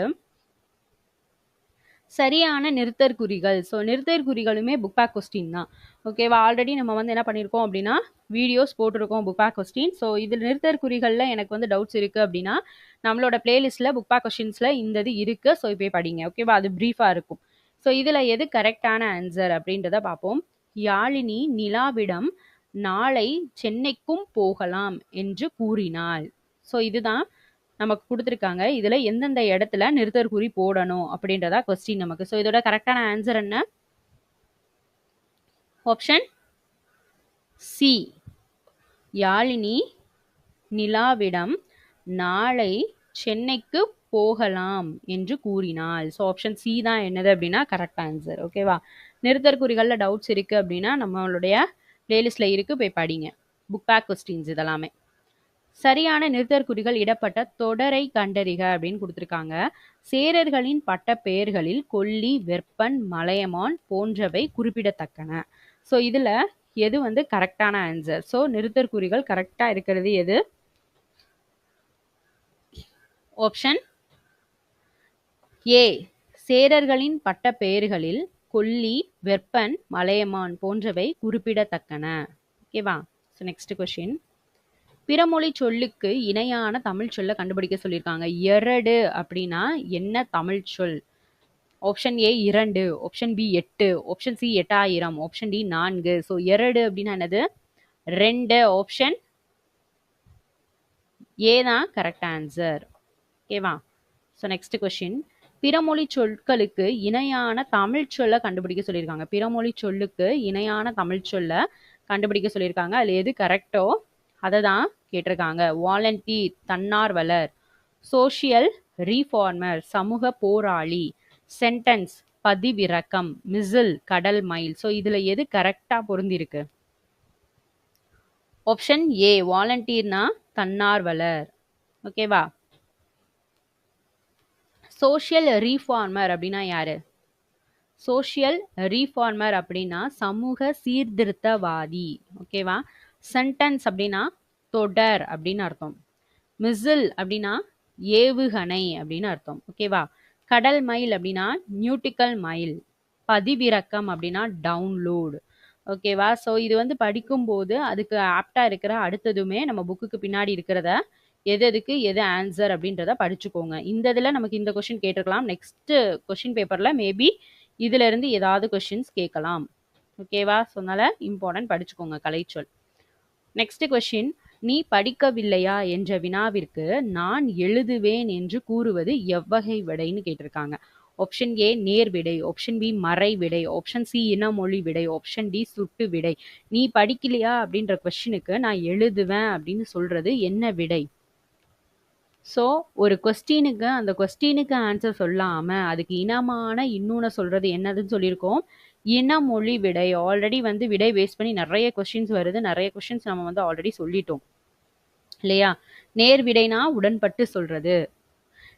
சரியான நிறுத்தற்குறிகள். ஸோ நிறுத்தற்குறிகளுமே புக் பேக் கொஸ்டின் தான். ஓகேவா? ஆல்ரெடி நம்ம வந்து என்ன பண்ணியிருக்கோம் அப்படின்னா வீடியோஸ் போட்டிருக்கோம் புக் பேக் கொஸ்டின். ஸோ இதில் நிறுத்தற்குறிகளில் எனக்கு வந்து டவுட்ஸ் இருக்குது அப்படின்னா நம்மளோட பிளேலிஸ்ட்டில் புக் பேக் கொஸ்டின்ஸில் இந்த இது இருக்குது. ஸோ இப்போ படிங்க. ஓகேவா? அது ப்ரீஃபாக இருக்கும். ஸோ இதில் எது கரெக்டான ஆன்சர் அப்படின்றத பார்ப்போம். யாழினி நிலாவிடம் நாளை சென்னைக்கும் போகலாம் என்று கூறினாள். ஸோ இதுதான் நமக்கு கொடுத்துருக்காங்க. இதில் எந்தெந்த இடத்துல நிறுத்தற்குறி போடணும் அப்படின்றதா கொஸ்டின் நமக்கு. ஸோ இதோட கரெக்டான ஆன்சர் என்ன? ஆப்ஷன் சி, யாழினி நிலாவிடம் நாளை சென்னைக்கு போகலாம் என்று கூறினாள். ஸோ ஆப்ஷன் சி தான் என்னது அப்படின்னா கரெக்ட் ஆன்சர். ஓகேவா? நிறுத்தற்குறிகளில் டவுட்ஸ் இருக்குது அப்படின்னா நம்மளுடைய பிளேலிஸ்ட்டில் இருக்குது, போய் படிங்க. புக் பேக் கொஸ்டின்ஸ் இதெல்லாமே. சரியான நிறுத்தற்குறிகள் இடப்பட்ட தொடரை கண்டறிக அப்படின்னு கொடுத்துருக்காங்க. சேரர்களின் பட்ட பெயர்களில் கொல்லி, வெப்பன், மலையமான் போன்றவை குறிப்பிடத்தக்கன. ஸோ இதில் எது வந்து கரெக்டான ஆன்சர்? ஸோ நிறுத்தற்குறிகள் கரெக்டாக இருக்கிறது எது? ஆப்ஷன் ஏ, சேரர்களின் பட்ட பெயர்களில் கொல்லி, வெப்பன், மலையமான் போன்றவை குறிப்பிடத்தக்கன. ஓகேவா? ஸோ நெக்ஸ்ட் கொஸ்டின், பிறமொழி சொல்லுக்கு இணையான தமிழ் சொல்ல கண்டுபிடிக்க சொல்லியிருக்காங்க. எரடு அப்படின்னா என்ன தமிழ் சொல்? Option A 2, option B 8, option C 8000, option D 4. So எரடு அப்படின்னா என்னது? 2. ஆப்ஷன் ஏ தான் கரெக்ட் ஆன்சர். ஓகேவா? ஸோ நெக்ஸ்ட் கொஸ்டின், பிறமொழி சொற்களுக்கு இணையான தமிழ் சொல்ல கண்டுபிடிக்க சொல்லியிருக்காங்க. பிறமொழி சொல்லுக்கு இணையான தமிழ் சொல்ல கண்டுபிடிக்க சொல்லியிருக்காங்க. அதில் எது கரெக்டோ அதை தான் கேட்டிருக்காங்க. வாலண்டியர் தன்னார்வலர், சோஷியல் ரீஃபார்மர் சமூக போராளி, சென்டென்ஸ் பதிவிறக்கம், மிசில் கடல் மயில். ஸோ இதில் எது கரெக்டாக பொருந்திருக்கு? Option A வாலண்டியர்னா தன்னார்வலர். ஓகேவா? சோஷியல் ரீஃபார்மர் அப்படின்னா யாரு? சோஷியல் ரீஃபார்மர் அப்படின்னா சமூக சீர்திருத்தவாதி. ஓகேவா? சென்டென்ஸ் அப்படின்னா தொடர் அப்படின்னு அர்த்தம். மிசில் அப்படின்னா ஏவுகணை அப்படின்னு அர்த்தம். ஓகேவா? கடல் மைல் அப்படின்னா நியூட்டிக்கல் மைல். பதிவிறக்கம் அப்படின்னா டவுன்லோடு. ஓகேவா? ஸோ இது வந்து படிக்கும்போது அதுக்கு ஆப்ட்டா இருக்கிற அடுத்ததுமே நம்ம புக்குக்கு பின்னாடி இருக்கிறத எது எதுக்கு எது ஆன்சர் அப்படின்றத படிச்சுக்கோங்க. இந்த இதில் நமக்கு இந்த கொஷின் கேட்டிருக்கலாம். நெக்ஸ்ட் கொஷின் பேப்பரில் மேபி இதுல இருந்து ஏதாவது கொஷின்ஸ் கேட்கலாம். ஓகேவா? ஸோ அதனால இம்பார்ட்டன்ட் படிச்சுக்கோங்க கலைச்சொல். நெக்ஸ்ட் கொஷின், நீ படிக்கவில்லையா என்ற வினாவிற்கு நான் எழுதுவேன் என்று கூறுவது எவ்வகை விடைன்னு கேட்டிருக்காங்க. ஆப்ஷன் ஏ நேர் விடை, ஆப்ஷன் பி மறை விடை, ஆப்ஷன் சி இனமொழி விடை, ஆப்ஷன் டி சுட்டு விடை. நீ படிக்கலையா அப்படின்ற கொஸ்டினுக்கு நான் எழுதுவேன் அப்படின்னு சொல்றது என்ன விடை? ஸோ ஒரு கொஸ்டினுக்கு அந்த கொஸ்டினுக்கு ஆன்சர் சொல்லாம அதுக்கு இனமான இன்னொன்னு சொல்றது என்னதுன்னு சொல்லியிருக்கோம். இனமொழி விடை. ஆல்ரெடி வந்து விடை பேஸ் பண்ணி நிறைய கொஸ்டின்ஸ் வருது. நிறைய கொஸ்டின்ஸ் நம்ம வந்து ஆல்ரெடி சொல்லிட்டோம் இல்லையா? நேர் விடைனா உடன்பட்டு சொல்றது.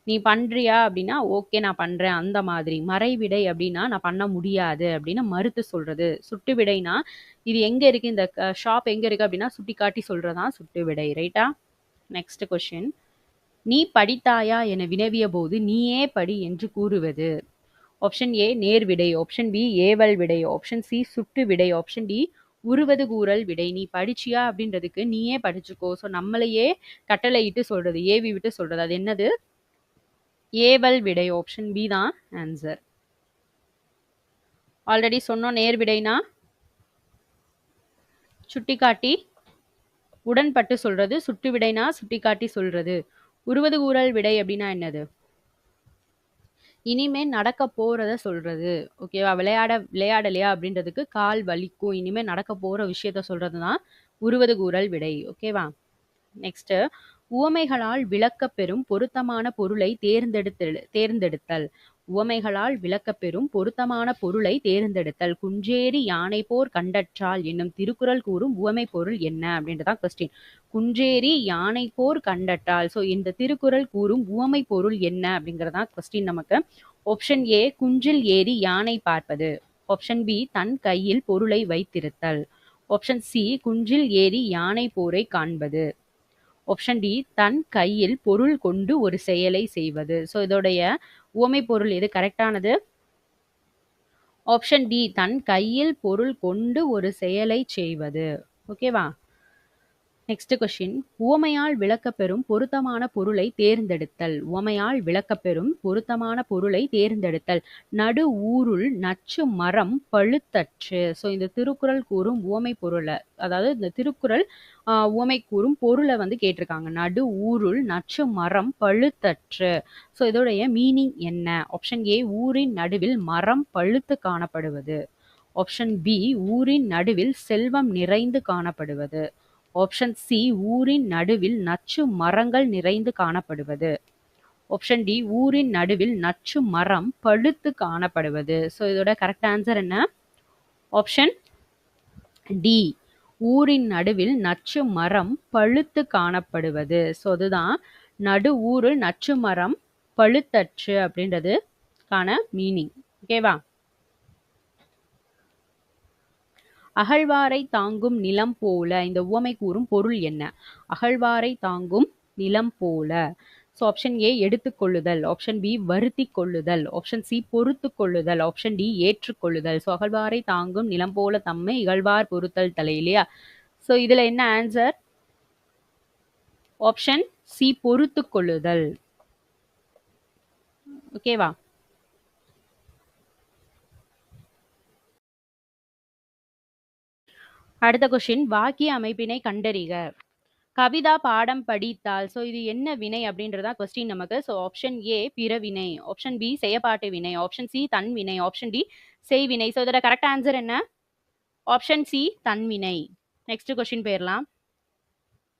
நீ பண்றியா அப்படின்னா ஓகே நான் பண்றேன் அந்த மாதிரி. மறைவிடை அப்படின்னா நான் பண்ண முடியாது அப்படின்னு மறுத்து சொல்றது. சுட்டு விடைனா இது எங்க இருக்கு, இந்த ஷாப் எங்க இருக்கு அப்படின்னா சுட்டி காட்டி சொல்றதான் சுட்டு விடை. ரைட்டா? நெக்ஸ்ட் கொஸ்டின், நீ படித்தாயா என வினவிய போது நீயே படி என்று கூறுவது. ஆப்ஷன் ஏ நேர் விடை, ஆப்ஷன் பி ஏவல் விடை, ஆப்ஷன் சி சுட்டு விடை, ஆப்ஷன் டி உருவது கூறல் விடை. நீ படிச்சியா அப்படின்றதுக்கு நீயே படிச்சுக்கோ. ஸோ நம்மளையே கட்டளையிட்டு சொல்றது, ஏவி விட்டு சொல்றது. அது என்னது? ஏவல் விடை. ஆப்ஷன் பி தான் ஆன்சர். ஆல்ரெடி சொன்னோம் நேர் விடைனா சுட்டிக்காட்டி உடன்பட்டு சொல்றது, சுட்டு விடைனா சுட்டிக்காட்டி சொல்றது. உருவது கூறல் விடை அப்படின்னா என்னது? இனிமே நடக்க போறத சொல்றது. ஓகேவா? விளையாடலையா அப்படின்றதுக்கு கால் வலிக்கும். இனிமே நடக்க போற விஷயத்த சொல்றதுதான் உருவது கூறல் விடை. ஓகேவா? நெக்ஸ்ட், உவமைகளால் விளக்கப்பெறும் பொருத்தமான பொருளை தேர்ந்தெடுத்தல். உவமைகளால் விளக்கப்பெறும் பொருத்தமான பொருளை தேர்ந்தெடுத்தல். குன்றேறி யானை போர் கண்டற்றால் என்னும் திருக்குறள் கூறும் உவமை பொருள் என்ன அப்படின்றதான் கொஸ்டின். குன்றேறி யானை போர் கண்டற்றால். ஸோ இந்த திருக்குறள் கூறும் உவமை பொருள் என்ன அப்படிங்கிறதான் கொஸ்டின் நமக்கு. ஆப்ஷன் ஏ குன்றில் ஏறி யானை பார்ப்பது, ஆப்ஷன் பி தன் கையில் பொருளை வைத்திருத்தல், ஆப்ஷன் சி குன்றில் ஏறி யானை போரை காண்பது, ஆப்ஷன் டி தன் கையில் பொருள் கொண்டு ஒரு செயலை செய்வது. ஸோ இதோடைய உவமை பொருள் எது கரெக்டானது? ஆப்ஷன் டி தன் கையில் பொருள் கொண்டு ஒரு செயலை செய்வது. ஓகேவா? நெக்ஸ்ட் கொஸ்டின், உவமையால் விளக்கப்பெறும் பொருத்தமான பொருளை தேர்ந்தெடுத்தல். உவமையால் விளக்கப்பெறும் பொருத்தமான பொருளை தேர்ந்தெடுத்தல். நடு ஊருள் நச்சு மரம் பழுத்தற்று. ஸோ இந்த திருக்குறள் கூறும் உவமை பொருளை, அதாவது இந்த திருக்குறள் உவமை கூறும் பொருளை வந்து கேட்டிருக்காங்க. நடு ஊருள் நச்சு மரம் பழுத்தற்று. ஸோ இதோடைய மீனிங் என்ன? ஆப்ஷன் ஏ ஊரின் நடுவில் மரம் பழுத்து காணப்படுவது, ஆப்ஷன் பி ஊரின் நடுவில் செல்வம் நிறைந்து காணப்படுவது, ஆப்ஷன் சி ஊரின் நடுவில் நச்சு மரங்கள் நிறைந்து காணப்படுவது, ஆப்ஷன் டி ஊரின் நடுவில் நச்சு மரம் பழுத்து காணப்படுவது. ஸோ இதோட கரெக்ட் ஆன்சர் என்ன? ஆப்ஷன் டி ஊரின் நடுவில் நச்சு மரம் பழுத்து காணப்படுவது. ஸோ அதுதான் நடு ஊரில் நச்சு மரம் பழுத்தற்று அப்படின்றதுக்கான மீனிங். ஓகேவா? அகழ்வாரை தாங்கும் நிலம் போல. இந்த உவமை கூறும் பொருள் என்ன? அகழ்வாரை தாங்கும் நிலம் போல. ஸோ ஆப்ஷன் ஏ எடுத்துக்கொள்ளுதல், ஆப்ஷன் பி வருத்தி கொள்ளுதல், ஆப்ஷன் சி பொறுத்து கொள்ளுதல், ஆப்ஷன் டி ஏற்றுக்கொள்ளுதல். ஸோ அகழ்வாரை தாங்கும் நிலம் போல தம்மை இகழ்வார் பொறுத்தல் தலை இல்லையா? ஸோ இதுல என்ன ஆன்சர்? ஆப்ஷன் சி பொறுத்து கொள்ளுதல். ஓகேவா? அடுத்த கொஸ்டின், வாக்கிய அமைப்பினை கண்டறிக. கவிதா பாடம் படித்தால். ஸோ இது என்ன வினை அப்படின்றதா கொஸ்டின் நமக்கு. ஸோ ஆப்ஷன் ஏ பிறவினை, ஆப்ஷன் பி செயற்பாட்டு வினை, ஆப்ஷன் சி தன்வினை, ஆப்ஷன் டி செய்வினை. ஸோ இதோட கரெக்ட் ஆன்சர் என்ன? ஆப்ஷன் சி தன்வினை. நெக்ஸ்ட் கொஸ்டின் போயிடலாம்.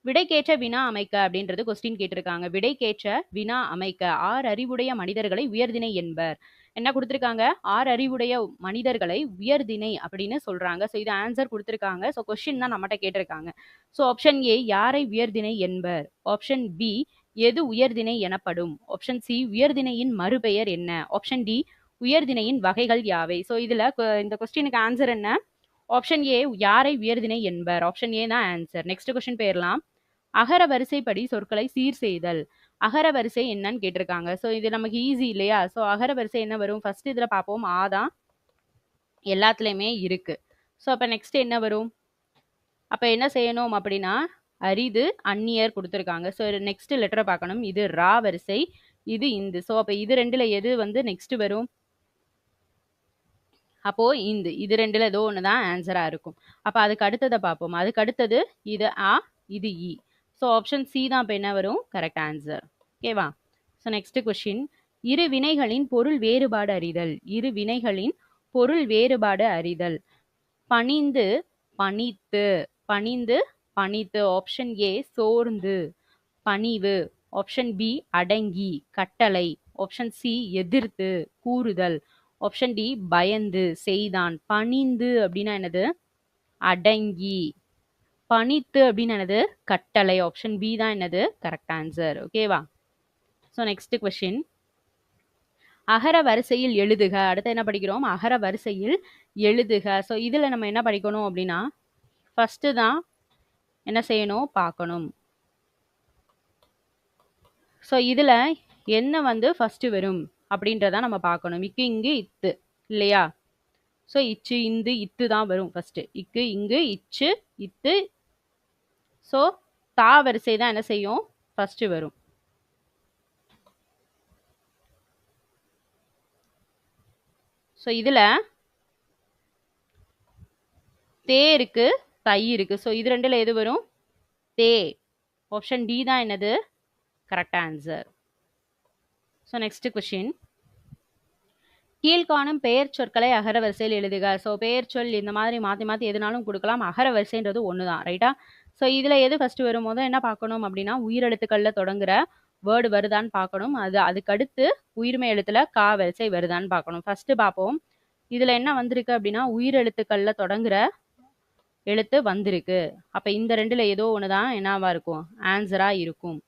விடைக்கேற்ற வினா அமைக்க அப்படின்றது கொஸ்டின் கேட்டிருக்காங்க. விடைக்கேற்ற வினா அமைக்க. 6 அறிவுடைய மனிதர்களை உயர்திணை என்பர். என்ன கொடுத்துருக்காங்க? 6 அறிவுடைய மனிதர்களை உயர்திணை அப்படின்னு சொல்றாங்க. ஸோ இது ஆன்சர் கொடுத்துருக்காங்க. ஸோ கொஸ்டின் தான் நம்மகிட்ட கேட்டிருக்காங்க. ஸோ ஆப்ஷன் ஏ யாரை உயர்திணை என்பர், ஆப்ஷன் பி எது உயர்திணை எனப்படும், ஆப்ஷன் சி உயர்திணையின் மறுபெயர் என்ன, ஆப்ஷன் டி உயர்திணையின் வகைகள் யாவை. ஸோ இதுல இந்த கொஸ்டினுக்கு ஆன்சர் என்ன? ஆப்ஷன் ஏ யாரை உயர்திணை என்பர். ஆப்ஷன் ஏ தான் ஆன்சர். நெக்ஸ்ட் கொஸ்டின் போயிடலாம். அகர வரிசைப்படி சொற்களை சீர் செய்தல். அகர வரிசை என்னன்னு கேட்டிருக்காங்க. ஸோ இது நமக்கு ஈஸி இல்லையா? ஸோ அகர வரிசை என்ன வரும்? ஃபர்ஸ்ட் இதுல பார்ப்போம். ஆ தான் எல்லாத்துலேயுமே இருக்கு. ஸோ அப்போ நெக்ஸ்ட் என்ன வரும்? அப்போ என்ன செய்யணும் அப்படின்னா அரிது அந்நியர் கொடுத்துருக்காங்க. ஸோ நெக்ஸ்ட் லெட்டரை பார்க்கணும். இது ரா வரிசை, இது இந்து. ஸோ அப்போ இது ரெண்டுல எது வந்து நெக்ஸ்ட் வரும்? அப்போ இந்து. இது ரெண்டுல ஏதோ ஒன்று தான் ஆன்சரா இருக்கும். அப்போ அதுக்கு அடுத்ததை பார்ப்போம். அதுக்கு அடுத்தது இது ஆ, இது இ. ஸோ ஆப்ஷன் சி தான் இப்போ என்ன வரும்? Correct answer. ஓகேவா? ஸோ நெக்ஸ்ட் கொஸ்டின், இரு வினைகளின் பொருள் வேறுபாடு அறிதல். இரு வினைகளின் பொருள் வேறுபாடு அறிதல். பணிந்து, பணித்து. பணிந்து, பணித்து. ஆப்ஷன் ஏ சோர்ந்து. பணிவு. ஆப்ஷன் பி அடங்கி, கட்டளை. ஆப்ஷன் சி எதிர்த்து, கூறுதல். ஆப்ஷன் டி பயந்து, செய்தான். பணிந்து அப்படின்னா என்னது? அடங்கி. பணித்து அப்படின்னு என்னது? கட்டளை. ஆப்ஷன் பி தான் என்னது? Correct answer. ஓகேவா? ஸோ நெக்ஸ்ட் கொஸ்டின், அகர வரிசையில் எழுதுக. அடுத்து என்ன படிக்கிறோம்? அகர வரிசையில் எழுதுக. ஸோ இதுல நம்ம என்ன படிக்கணும் அப்படின்னா ஃபர்ஸ்ட் தான் என்ன செய்யணும் பார்க்கணும். ஸோ இதுல என்ன வந்து ஃபர்ஸ்ட் வரும் அப்படின்றத நம்ம பார்க்கணும். இக்கு இங்கு இத்து இல்லையா? ஸோ இச்சு இந்து இத்து தான் வரும் ஃபர்ஸ்ட். இக்கு இங்கு இச்சு இத்து. ஸோ தா வரிசை தான் என்ன செய்யும்? ஃபர்ஸ்ட் வரும். ஸோ இதுல தே இருக்கு, தை இருக்கு. ஸோ இது ரெண்டுல எது வரும்? தே. ஆப்ஷன் டி தான் என்னது? Correct answer. So next question, கீழ்காணும் பெயர் சொற்களை அகர வரிசையில் எழுதுக. ஸோ பெயர் சொல் இந்த மாதிரி மாற்றி மாற்றி எதுனாலும் கொடுக்கலாம். அகர வரிசைன்றது ஒன்று தான், ரைட்டா? ஸோ இதில் எது ஃபர்ஸ்ட் வரும்போது என்ன பார்க்கணும் அப்படின்னா உயிரெழுத்துக்களில் தொடங்குற வேர்டு வருதான்னு பார்க்கணும். அதுக்கடுத்து உயிர்மை எழுத்துல கா வரிசை வருதான்னு பார்க்கணும். ஃபர்ஸ்ட் பார்ப்போம். இதில் என்ன வந்திருக்கு அப்படின்னா உயிரெழுத்துக்களில் தொடங்குற எழுத்து வந்திருக்கு. அப்போ இந்த ரெண்டில் ஏதோ ஒன்று தான் என்னவா இருக்கும்? ஆன்சராக இருக்கும்.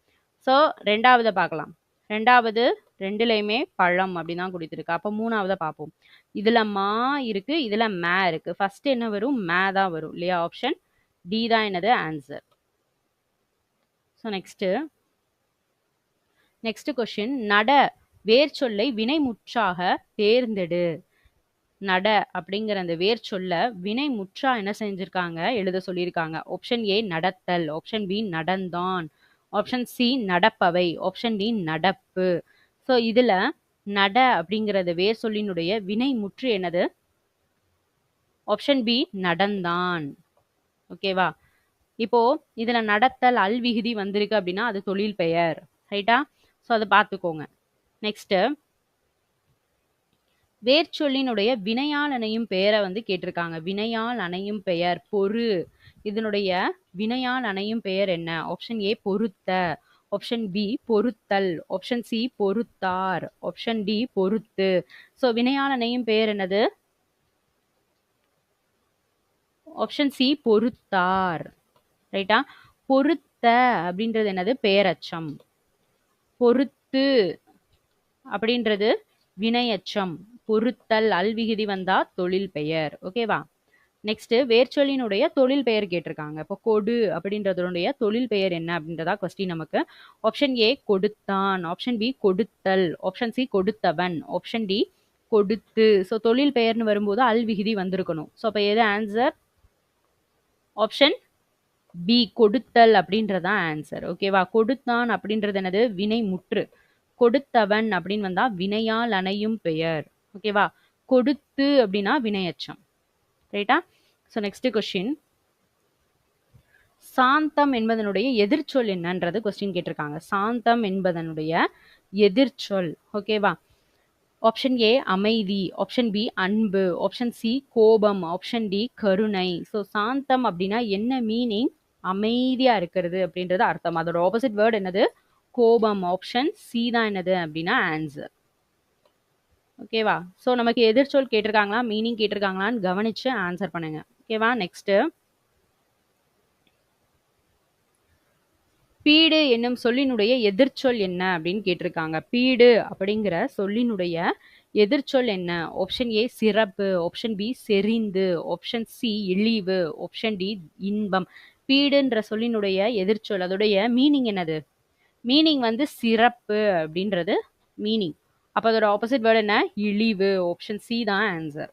ஸோ ரெண்டாவதை பார்க்கலாம். ரெண்டாவது ரெண்டுலையுமே பழம் அப்படின்னு தான் கொடுத்துருக்கு. அப்போ மூணாவதை பார்ப்போம். இதில் மா இருக்கு, இதில் மே இருக்கு. ஃபர்ஸ்ட் என்ன வரும்? மே தான் வரும் இல்லையா? ஆப்ஷன் டி தான் என்னது? ஆன்சர். ஸோ நெக்ஸ்ட் கொஸ்டின், நட வேர் சொல்லை வினைமுற்றாக தேர்ந்தெடு. நட அப்படிங்கிற அந்த வேர் சொல்ல வினை முற்றா என்ன செஞ்சிருக்காங்க? எழுத சொல்லியிருக்காங்க. ஆப்ஷன் ஏ நடத்தல். ஆப்ஷன் பி நடந்தான். ஆப்ஷன் சி நடப்பவை. ஆப்ஷன் டி நடப்பு. ஸோ இதுல நட அப்படிங்கிறது வேர் சொல்லினுடைய வினை முற்று என்னது? ஆப்ஷன் பி நடந்தான். ஓகேவா? இப்போ இதுல நடத்தல் அல் விகுதி வந்திருக்கு அப்படின்னா அது தொழில் பெயர், ரைட்டா? ஸோ அதை பார்த்துக்கோங்க. நெக்ஸ்ட், வேர்ச்சொல்லினுடைய வினையால் அணையும் பெயரை வந்து கேட்டிருக்காங்க. வினையால் அணையும் பெயர் பொறு. இதனுடைய வினையால் அணையும் பெயர் என்ன? ஆப்ஷன் ஏ பொருத்த. ஆப்ஷன் பி பொருத்தல். ஆப்ஷன் சி பொருத்தார். ஆப்ஷன் டி பொருத்து. ஸோ வினையால் அணையும் பெயர் என்னது? ஆப்ஷன் சி பொருத்தார், ரைட்டா? பொருத்த அப்படின்றது என்னது? பெயரச்சம். பொருத்து அப்படின்றது வினையச்சம். பொருத்தல் அல்விகுதி வந்தா தொழில் பெயர். ஓகேவா? நெக்ஸ்ட், வேர்ச்சொல்லினுடைய தொழில் பெயர் கேட்டிருக்காங்க. இப்போ கொடு அப்படின்றதுடைய தொழில் பெயர் என்ன அப்படின்றதா கொஸ்டின் நமக்கு. ஆப்ஷன் ஏ கொடுத்தான். ஆப்ஷன் பி கொடுத்தல். ஆப்ஷன் சி கொடுத்தவன். ஆப்ஷன் டி கொடுத்து. ஸோ தொழில் பெயர்னு வரும்போது அல்விகுதி வந்திருக்கணும். ஸோ அப்போ எது ஆன்சர்? ஆப்ஷன் பி கொடுத்தல் அப்படின்றதான் ஆன்சர். ஓகேவா? கொடுத்தான் அப்படின்றது என்னது? வினை முற்று. கொடுத்தவன் அப்படின்னு வந்தா வினையால் அணையும் பெயர். ஓகேவா? கொடுத்து அப்படின்னா வினையச்சம், ரைட்டா? ஸோ நெக்ஸ்ட் கொஸ்டின், சாந்தம் என்பதனுடைய எதிர்ச்சொல் என்னன்றது கொஸ்டின் கேட்டிருக்காங்க. சாந்தம் என்பதனுடைய எதிர்ச்சொல். ஓகேவா? ஆப்ஷன் ஏ அமைதி. ஆப்ஷன் பி அன்பு. ஆப்ஷன் சி கோபம். ஆப்ஷன் டி கருணை. ஸோ சாந்தம் அப்படின்னா என்ன மீனிங்? அமைதியா இருக்கிறது அப்படின்றது அர்த்தம். அதோட ஆப்போசிட் வேர்டு என்னது? கோபம். ஆப்ஷன் சி தான் என்னது அப்படின்னா ஆன்சர். ஓகேவா? ஸோ நமக்கு எதிர்ச்சொல் கேட்டிருக்காங்களா, மீனிங் கேட்டிருக்காங்களான்னு கவனிச்சு ஆன்சர் பண்ணுங்க. ஓகேவா? நெக்ஸ்ட், பீடு என்னும் சொல்லினுடைய எதிர்ச்சொல் என்ன அப்படின்னு கேட்டிருக்காங்க. பீடு அப்படிங்கிற சொல்லினுடைய எதிர்ச்சொல் என்ன? ஆப்ஷன் ஏ சிறப்பு. ஆப்ஷன் பி செறிந்து. ஆப்ஷன் சி இழிவு. ஆப்ஷன் டி இன்பம். பீடுன்ற சொல்லினுடைய எதிர்ச்சொல் அதோடைய மீனிங் என்னது? மீனிங் வந்து சிறப்பு அப்படின்றது மீனிங். அப்போ அதோட ஆப்போசிட் வேர்டு என்ன? இழிவு. ஆப்ஷன் சி தான் ஆன்சர்.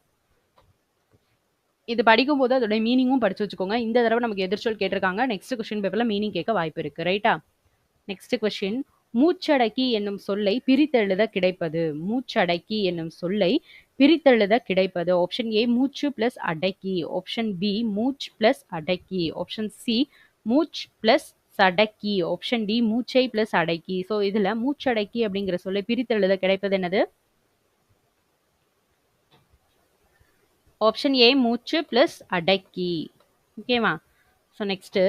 இது படிக்கும்போது அதோட மீனிங்கும் படிச்சு வச்சுக்கோங்க. இந்த தடவை நமக்கு எதிர்ச்சொல் கேட்டிருக்காங்க. நெக்ஸ்ட் கொஸ்டின் பேப்பர்ல மீனிங் கேட்க வாய்ப்பு இருக்கு. ரைட்டா? Next question. மூச்சடக்கி என்னும் சொல்லை பிரித்தெழுத கிடைப்பது. மூச்சடக்கி என்னும் சொல்லை பிரித்தெழுத கிடைப்பது. ஆப்ஷன் ஏ மூச்சு பிளஸ் அடக்கி. ஆப்ஷன் பி மூச் பிளஸ் அடக்கி. ஆப்ஷன் சி மூச் பிளஸ் சடக்கி. ஆப்ஷன் டி மூச்சை பிளஸ் அடக்கி. ஸோ இதுல மூச்சடக்கி அப்படிங்கிற சொல்லை பிரித்தெழுத கிடைப்பது என்னது? ஆப்ஷன் ஏ மூச்சு பிளஸ் அடக்கி. ஓகேவா? ஸோ நெக்ஸ்ட்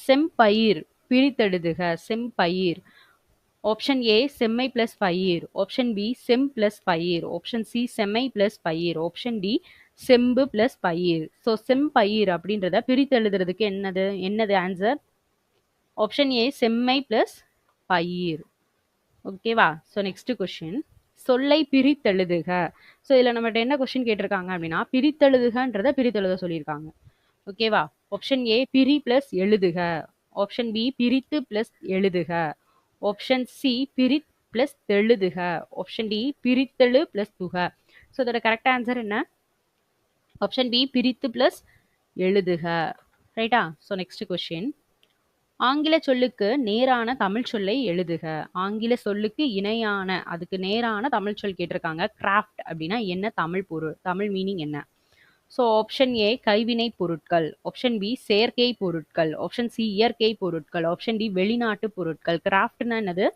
செம்பயிர் பிரித்தெழுதுக. செம்பயிர். ஆப்ஷன் ஏ செம்மை பிளஸ் பயிர். ஆப்ஷன் பி செம் பிளஸ் பயிர். ஆப்ஷன் சி செம்மை பிளஸ் பயிர். ஆப்ஷன் டி செம்பு பிளஸ் பயிர். ஸோ செம்பயிர் அப்படின்றத பிரித்தெழுதுறதுக்கு என்னது ஆன்சர்? ஆப்ஷன் ஏ செம்மை பிளஸ் பயிர். ஓகேவா? So next question. சொல்லை பிரித்தெழுதுக. ஸோ இதில் நம்மகிட்ட என்ன கொஸ்டின் கேட்டிருக்காங்க அப்படின்னா பிரித்தெழுதுகன்றதை பிரித்தெழுத சொல்லியிருக்காங்க. ஓகேவா? ஆப்ஷன் ஏ பிரி பிளஸ் எழுதுக. ஆப்ஷன் பி பிரித்து பிளஸ் எழுதுக. ஆப்ஷன் சி பிரித் பிளஸ் தெழுதுக. ஆப்ஷன் டி பிரித்தெழு பிளஸ் துக. ஸோ இதோட கரெக்ட் ஆன்சர் என்ன? ஆப்ஷன் பி பிரித்து பிளஸ் எழுதுக. ரைட்டா? So next question. ஆங்கில சொல்லுக்கு நேரான தமிழ் சொல்லை எழுதுக. ஆங்கில சொல்லுக்கு இணையான அதுக்கு நேரான தமிழ் சொல் கேட்டிருக்காங்க. கிராஃப்ட் அப்படின்னா என்ன தமிழ் பொருள்? தமிழ் மீனிங் என்ன? ஸோ ஆப்ஷன் ஏ கைவினை பொருட்கள். ஆப்ஷன் பி செயற்கை பொருட்கள். ஆப்ஷன் சி இயற்கை பொருட்கள். ஆப்ஷன் டி வெளிநாட்டு பொருட்கள். கிராஃப்ட்னா என்னது?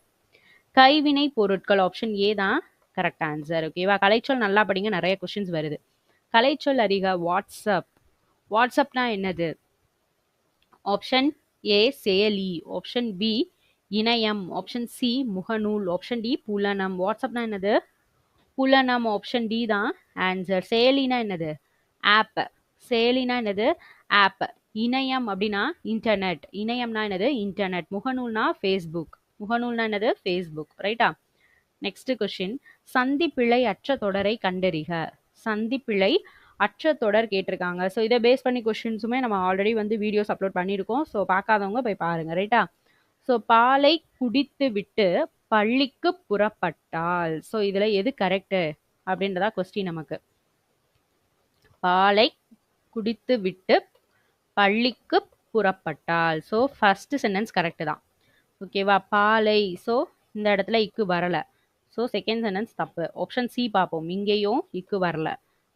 கைவினை பொருட்கள். ஆப்ஷன் ஏ தான் கரெக்ட் ஆன்சர். ஓகேவா? கலைச்சொல் நல்லா படிங்க, நிறைய கொஸ்டின்ஸ் வருது. கலைச்சொல் அறிக. வாட்ஸ்அப். வாட்ஸ்அப்னா என்னது? ஆப்ஷன் ஏ செயலி. ஆப்ஷன் பி இணையம். ஆப்ஷன் சி முகநூல். ஆப்ஷன் டி புலனம். வாட்ஸ்அப்னா என்னது? புலனம். ஆப்ஷன் டி தான் ஆன்சர். செயலினா என்னது? ஆப். செயலினா என்னது? ஆப். இணையம் அப்படின்னா இன்டர்நெட். இணையம்னா என்னது? இன்டர்நெட். முகநூல்னா ஃபேஸ்புக். முகநூல்னா என்னது? ஃபேஸ்புக். ரைட்டா? Next question. சந்திப்பிழை அற்ற தொடரை கண்டறிக. சந்திப்பிழை அற்ற தொடர் கேட்டிருக்காங்க. ஸோ இதை பேஸ் பண்ணி கொஸ்டின்ஸுமே நம்ம ஆல்ரெடி வந்து வீடியோஸ் அப்லோட் பண்ணியிருக்கோம். ஸோ பார்க்காதவங்க போய் பாருங்க. ரைட்டா? ஸோ பாலை குடித்து விட்டு பள்ளிக்கு புறப்பட்டால். ஸோ இதுல எது கரெக்டு அப்படின்றதா கொஸ்டின் நமக்கு. பாலை குடித்து விட்டு பள்ளிக்கு புறப்பட்டால். ஸோ ஃபர்ஸ்ட் சென்டென்ஸ் கரெக்டு தான். ஓகேவா? பாலை. ஸோ இந்த இடத்துல இக்கு வரல. ஸோ செகண்ட் சென்டென்ஸ் தப்பு. ஆப்ஷன் சி பார்ப்போம். இங்கேயும் இக்கு வரல.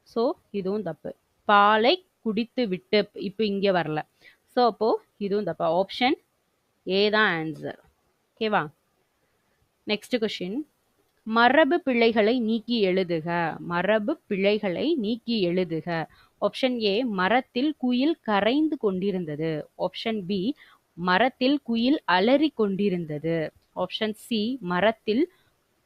ஸோ இதுவும் தப்பு. பாலை குடித்து விட்டு இப்போ இங்கே வரல. ஸோ அப்போ இதுவும் தப்பு. ஆப்ஷன் ஏ தான் ஆன்சர். ஓகேவா? Next question. மரபு பிழைகளை நீக்கி எழுதுக. மரபு பிழைகளை நீக்கி எழுதுக. ஆப்ஷன் ஏ மரத்தில் குயில் கரைந்து கொண்டிருந்தது. ஆப்ஷன் பி மரத்தில் குயில் அலறி கொண்டிருந்தது. ஆப்ஷன் சி மரத்தில்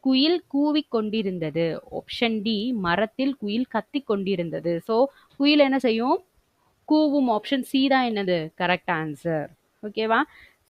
குயில் கூவிக் கொண்டிருந்தது. ஆப்ஷன் டி மரத்தில் குயில் கத்திக் கொண்டிருந்தது. ஸோ குயில் என்ன செய்யும்? கூவும். ஆப்ஷன் சி தான் என்னது? Correct answer. ஓகேவா?